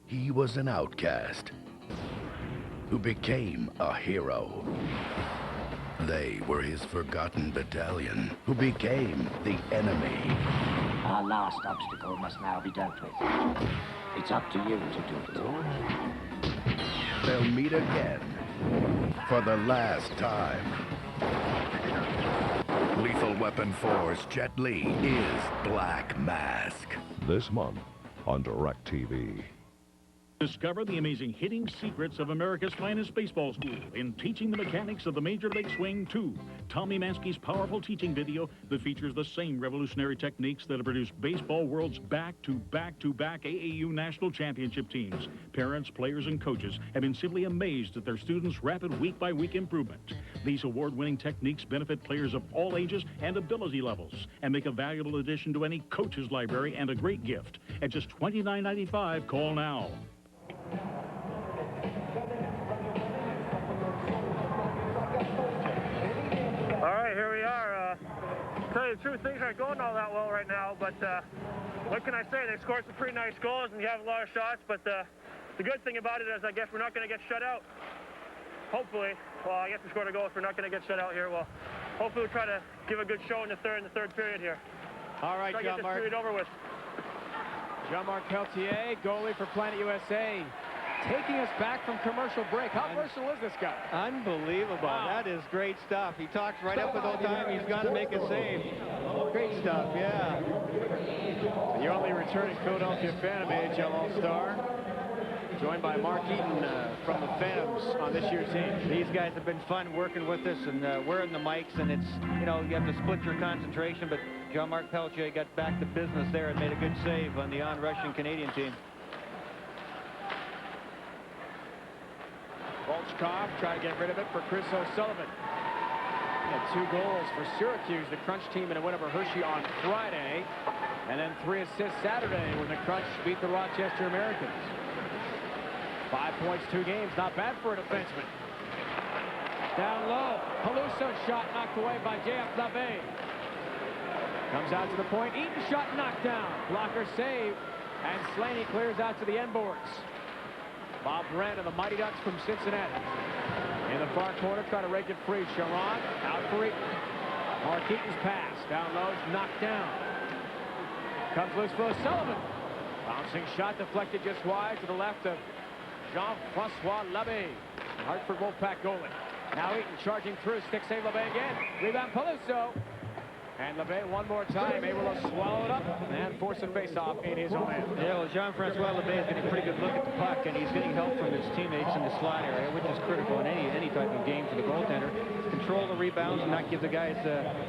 He was an outcast who became a hero. They were his forgotten battalion who became the enemy. Our last obstacle must now be dealt with. It's up to you to do it. They'll meet again for the last time. Lethal Weapon 4's Jet Li is Black Mask. This month on DirecTV. Discover the amazing hitting secrets of America's finest baseball school in Teaching the Mechanics of the Major League Swing 2. Tommy Maskey's powerful teaching video that features the same revolutionary techniques that have produced baseball world's back-to-back-to-back AAU national championship teams. Parents, players, and coaches have been simply amazed at their students' rapid week-by-week improvement. These award-winning techniques benefit players of all ages and ability levels and make a valuable addition to any coach's library and a great gift. At just $29.95, call now. All right, here we are. To tell you the truth, things aren't going all that well right now, but what can I say? They scored some pretty nice goals, and you have a lot of shots, but the good thing about it is I guess we're not going to get shut out. Hopefully. Well, I guess we scored a goal, so we're not going to get shut out here. Well, hopefully we'll try to give a good show in the third period here. All right, try to get this period over with. Jean-Marc Pelletier, goalie for Planet USA, taking us back from commercial break. How versatile is this guy? Unbelievable. Wow. That is great stuff. He talks right up at the time. He's got to make a save. Great stuff, yeah. The only returning Philadelphia fan of AHL All-Star, joined by Mark Eaton from the Phantoms on this year's team. These guys have been fun working with us and wearing the mics, and it's, you know, you have to split your concentration, but Jean-Marc Pelletier got back to business there and made a good save on the on-rushing Canadian team. Volchkov tried to get rid of it for Chris O'Sullivan. He had 2 goals for Syracuse, the Crunch team, in a win over Hershey on Friday, and then 3 assists Saturday when the Crunch beat the Rochester Americans. 5 points, 2 games, not bad for a defenseman. Down low, Peluso shot knocked away by J.F. Labbe. Comes out to the point, Eaton shot knocked down. Blocker save, and Slaney clears out to the end boards. Bob Brand of the Mighty Ducks from Cincinnati. In the far corner, try to rake it free. Sharon out for Eaton. Mark Eaton's pass, down low, knocked down. Comes loose for O'Sullivan. Bouncing shot deflected just wide to the left of Jean-Francois Labbe, Hartford Wolfpack goalie. Now Eaton charging through, stick save Labbe again. Rebound Peluso. And Labbe one more time able to swallow it up and force a face-off in his own end. Yeah, well, Jean-Francois Labbe is getting a pretty good look at the puck, and he's getting help from his teammates in the slot area, which is critical in any type of game for the goaltender. Control the rebounds and not give the guys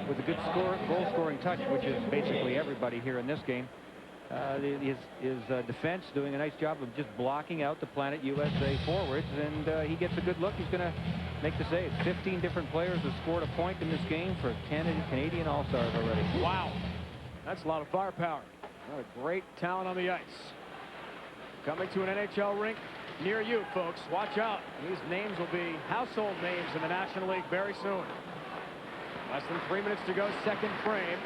with a good goal-scoring touch, which is basically everybody here in this game. His defense doing a nice job of just blocking out the Planet USA forwards, and he gets a good look. He's going to make the save. 15 different players have scored a point in this game for Canadian All-Stars already. Wow. That's a lot of firepower. What a great talent on the ice. Coming to an NHL rink near you, folks. Watch out. These names will be household names in the National League very soon. Less than 3 minutes to go, second frame.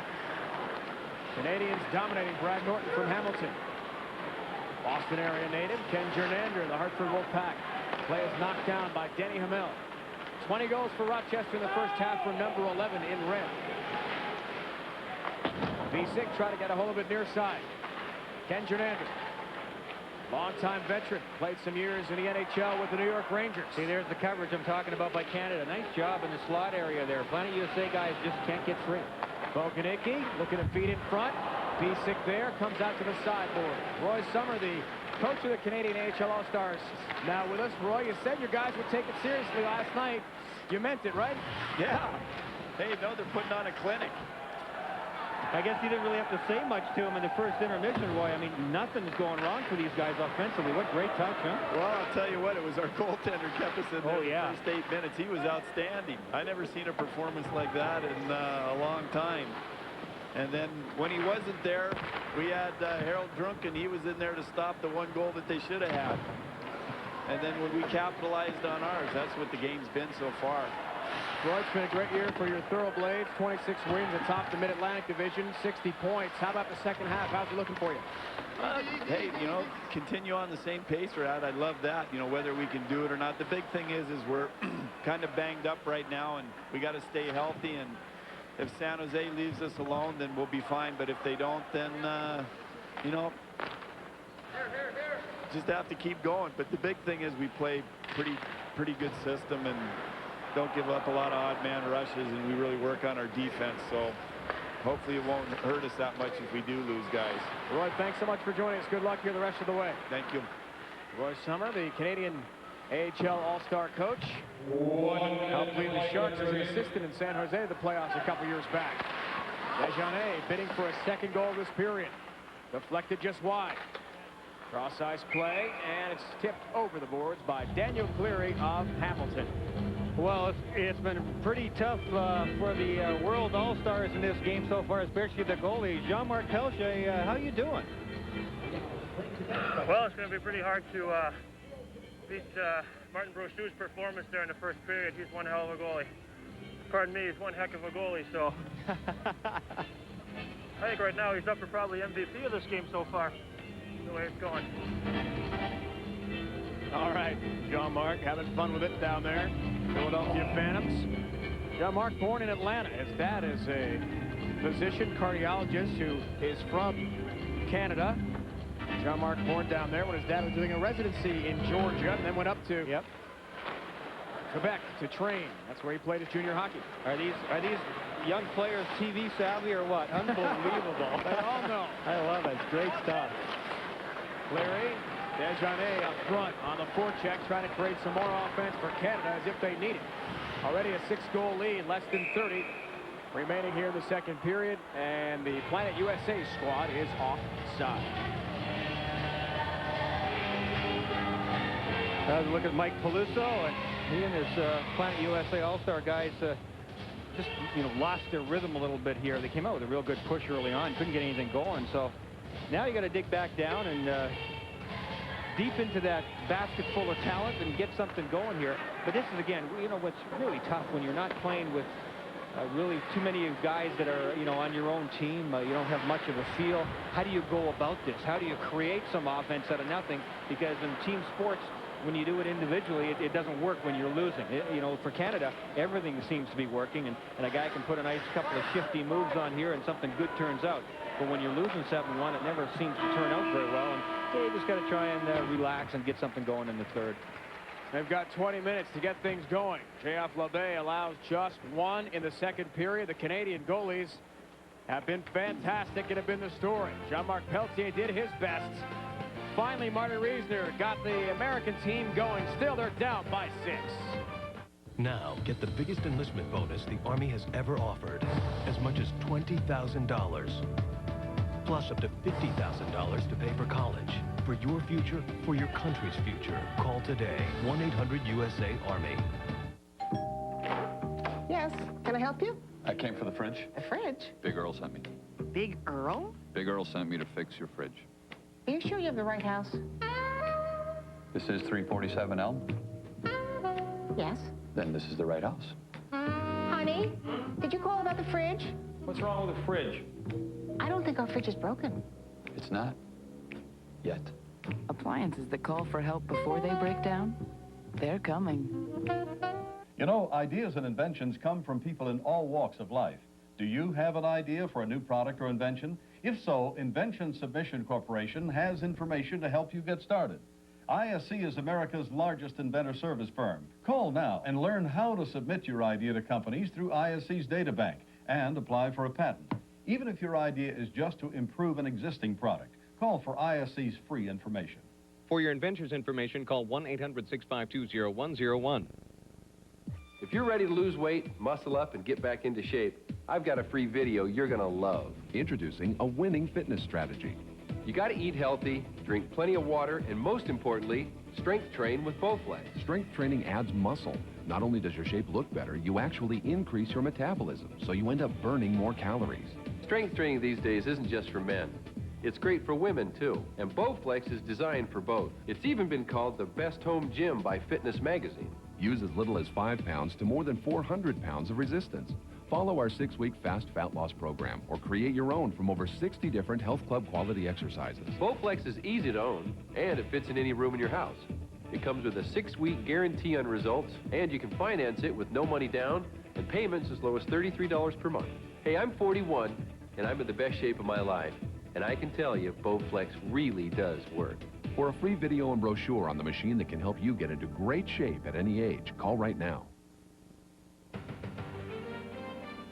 Canadians dominating Brad Norton from Hamilton. Boston area native Ken Jernander, the Hartford Wolfpack. Play is knocked down by Denny Hamel. 20 goals for Rochester in the first half for number 11 in red. Visick try to get a hold of it near side. Ken Jernander. Longtime veteran, played some years in the NHL with the New York Rangers. See, there's the coverage I'm talking about by Canada. Nice job in the slot area there. Planet USA guys just can't get free. Boganicki looking to feed in front. Bisick there, comes out to the sideboard. Roy Sommer, the coach of the Canadian AHL All-Stars, now with us. Roy, you said your guys would take it seriously last night. You meant it, right? Yeah. Hey, no, they're putting on a clinic. I guess you didn't really have to say much to him in the first intermission, Roy. I mean, nothing's going wrong for these guys offensively. What great touch, huh? Well, I'll tell you what, it was our goaltender kept us in there the first 8 minutes. He was outstanding. I never seen a performance like that in a long time. And then when he wasn't there, we had Harold Drunken. He was in there to stop the one goal that they should have had. And then when we capitalized on ours, that's what the game's been so far. Roy, it's been a great year for your Thoroughblades. 26 wins atop the Mid-Atlantic Division, 60 points. How about the second half? How's it looking for you? Hey, you know, continue on the same pace we're at. I love that, you know, whether we can do it or not. The big thing is we're kind of banged up right now, and we got to stay healthy. And if San Jose leaves us alone, then we'll be fine. But if they don't, then, you know, just have to keep going. But the big thing is we play pretty good system and don't give up a lot of odd man rushes, and we really work on our defense. So hopefully it won't hurt us that much if we do lose guys. Roy, thanks so much for joining us. Good luck here the rest of the way. Thank you. Roy Sommer, the Canadian AHL All-Star coach. Helped lead the Sharks as an assistant in San Jose the playoffs a couple years back. Desjardins bidding for a second goal this period. Deflected just wide. Cross-ice play, and it's tipped over the boards by Daniel Cleary of Hamilton. Well, it's been pretty tough for the World All-Stars in this game so far, especially the goalie. Jean-Marc Pelche, how you doing? Well, it's going to be pretty hard to beat Martin Brochu's performance there in the first period. He's one hell of a goalie. Pardon me, he's one heck of a goalie, so I think right now he's up for probably MVP of this game so far, the way it's going. All right, Jean-Marc having fun with it down there. Philadelphia Phantoms. Jean-Marc, born in Atlanta. His dad is a physician cardiologist who is from Canada. Jean-Marc born down there when his dad was doing a residency in Georgia and then went up to Quebec to train. That's where he played his junior hockey. Are these young players TV savvy or what? Unbelievable. They all know. I love it. Great stuff. Cleary, Desjardins up front on the forecheck, trying to create some more offense for Canada as if they need it. Already a 6-goal lead, less than 30 remaining here in the second period, and the Planet USA squad is offside. Look at Mike Peluso, and he and his Planet USA All-Star guys just, lost their rhythm a little bit here. They came out with a real good push early on, couldn't get anything going, so now you got to dig back down and deep into that basket full of talent and get something going here. But this is, again, what's really tough when you're not playing with really too many guys that are, on your own team. You don't have much of a feel. How do you go about this? How do you create some offense out of nothing? Because in team sports, when you do it individually, it doesn't work when you're losing. For Canada, everything seems to be working, and a guy can put a nice couple of shifty moves on here and something good turns out. But when you're losing 7-1, it never seems to turn out very well. And you just got to try and relax and get something going in the third. They've got 20 minutes to get things going. J.F. LeBay allows just one in the second period. The Canadian goalies have been fantastic and have been the story. Jean-Marc Peltier did his best. Finally, Marty Reisner got the American team going. Still, they're down by 6. Now, get the biggest enlistment bonus the Army has ever offered. As much as $20,000. Plus up to $50,000 to pay for college. For your future, for your country's future. Call today. 1-800-USA-ARMY. Yes, can I help you? I came for the fridge. The fridge? Big Earl sent me. Big Earl? Big Earl sent me to fix your fridge. Are you sure you have the right house? This is 347 Elm? Yes. Then this is the right house. Honey, did you call about the fridge? What's wrong with the fridge? I don't think our fridge is broken. It's not. Yet. Appliances that call for help before they break down? They're coming. You know, ideas and inventions come from people in all walks of life. Do you have an idea for a new product or invention? If so, Invention Submission Corporation has information to help you get started. ISC is America's largest inventor service firm. Call now and learn how to submit your idea to companies through ISC's data bank and apply for a patent. Even if your idea is just to improve an existing product, call for ISC's free information. For your inventor's information, call 1-800-652-0101. If you're ready to lose weight, muscle up, and get back into shape, I've got a free video you're going to love. Introducing a winning fitness strategy. You got to eat healthy, drink plenty of water, and most importantly, strength train with Bowflex. Strength training adds muscle. Not only does your shape look better, you actually increase your metabolism, so you end up burning more calories. Strength training these days isn't just for men. It's great for women, too. And Bowflex is designed for both. It's even been called the best home gym by Fitness Magazine. Use as little as 5 pounds to more than 400 pounds of resistance. Follow our 6-week fast fat loss program or create your own from over 60 different health club quality exercises. Bowflex is easy to own, and it fits in any room in your house. It comes with a 6-week guarantee on results, and you can finance it with no money down and payments as low as $33 per month. Hey, I'm 41, and I'm in the best shape of my life. And I can tell you, Bowflex really does work. For a free video and brochure on the machine that can help you get into great shape at any age, call right now.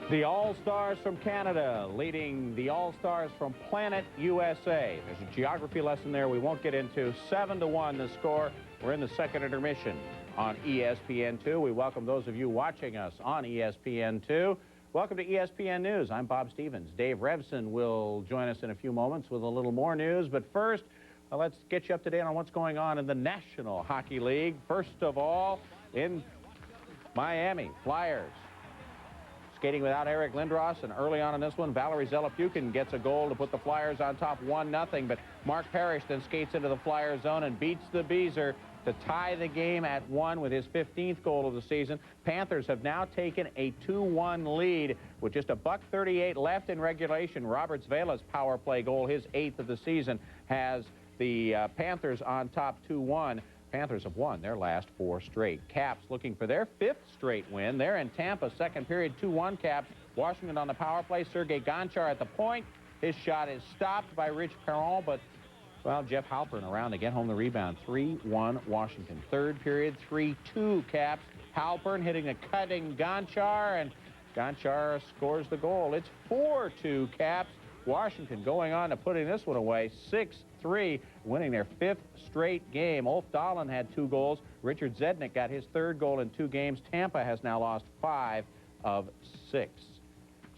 The All-Stars from Canada leading the All-Stars from Planet USA. There's a geography lesson there we won't get into. 7-1 the score. We're in the second intermission on ESPN2. We welcome those of you watching us on ESPN2. Welcome to ESPN News. I'm Bob Stevens. Dave Revson will join us in a few moments with a little more news. But first, let's get you up to date on what's going on in the National Hockey League. First of all, in Miami, Flyers skating without Eric Lindros, and early on in this one, Valerie Zelepukin gets a goal to put the Flyers on top 1-0, but Mark Parrish then skates into the Flyer zone and beats the Beezer to tie the game at 1 with his 15th goal of the season. Panthers have now taken a 2-1 lead with just $1:38 left in regulation. Robert Zvela's power play goal, his 8th of the season, has the Panthers on top 2-1. Panthers have won their last 4 straight. Caps looking for their 5th straight win. They're in Tampa, second period, 2-1 Caps. Washington on the power play. Sergei Gonchar at the point. His shot is stopped by Rich Perron, but, well, Jeff Halpern around to get home the rebound. 3-1 Washington. Third period, 3-2 Caps. Halpern hitting a cutting Gonchar, and Gonchar scores the goal. It's 4-2 Caps. Washington going on to putting this one away 6-3, winning their 5th straight game. Ulf Dahlin had 2 goals. Richard Zednik got his 3rd goal in 2 games. Tampa has now lost 5 of 6.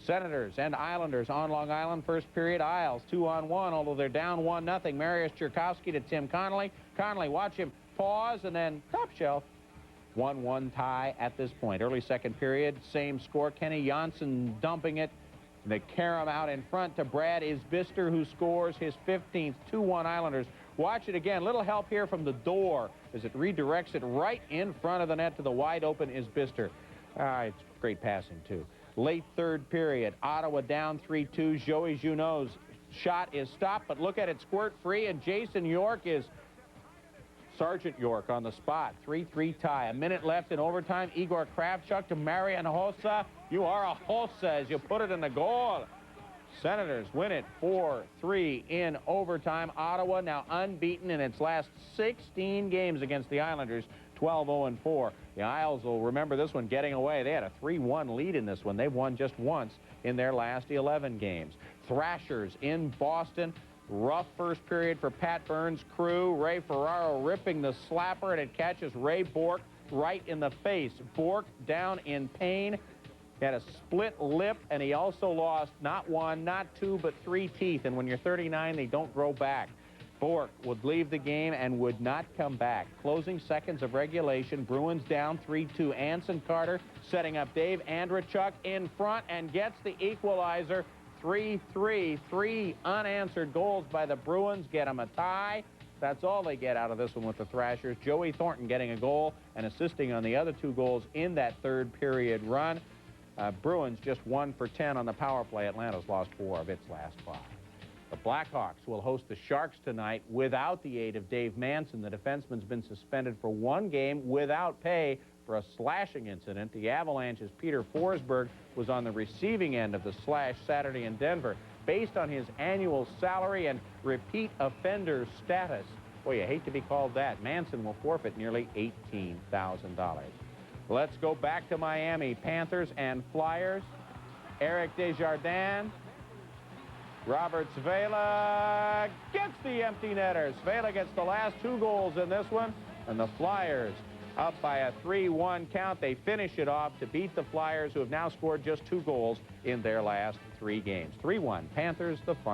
Senators and Islanders on Long Island. First period, Isles 2-on-1, although they're down 1-0. Mariusz Czerkowski to Tim Connolly. Connolly, watch him pause, and then top shelf. 1-1 tie at this point. Early second period, same score. Kenny Janssen dumping it. They carry him out in front to Brad Isbister, who scores his 15th. 2-1 Islanders. Watch it again. Little help here from the door as it redirects it right in front of the net to the wide-open Isbister. It's great passing, too. Late third period. Ottawa down 3-2. Joey Junot's shot is stopped, but look at it squirt free, and Jason York is Sergeant York on the spot. 3-3 tie. A minute left in overtime. Igor Kravchuk to Marian Hossa. You are a Hossa as you put it in the goal. Senators win it 4-3 in overtime. Ottawa now unbeaten in its last 16 games against the Islanders. 12-0-4. The Isles will remember this one getting away. They had a 3-1 lead in this one. They've won just once in their last 11 games. Thrashers in Boston. Rough first period for Pat Burns' crew. Ray Ferraro ripping the slapper, and it catches Ray Bourque right in the face. Bourque down in pain. He had a split lip, and he also lost not 1, not 2, but 3 teeth. And when you're 39, they don't grow back. Bourque would leave the game and would not come back. Closing seconds of regulation. Bruins down 3-2. Anson Carter setting up Dave Andrechuk in front and gets the equalizer. 3-3. 3 unanswered goals by the Bruins get them a tie. That's all they get out of this one with the Thrashers. Joey Thornton getting a goal and assisting on the other 2 goals in that third period run. Bruins just 1 for 10 on the power play. Atlanta's lost 4 of its last 5. The Blackhawks will host the Sharks tonight without the aid of Dave Manson. The defenseman's been suspended for 1 game without pay for a slashing incident. The Avalanche's Peter Forsberg was on the receiving end of the slash Saturday in Denver. based on his annual salary and repeat offender status. Boy, you hate to be called that. Manson will forfeit nearly $18,000. Let's go back to Miami. Panthers and Flyers. Eric Desjardins. Robert Svela gets the empty netter. Svela gets the last 2 goals in this one, and the Flyers up by a 3-1 count. They finish it off to beat the Flyers, who have now scored just 2 goals in their last 3 games. 3-1, Panthers, the Flyers.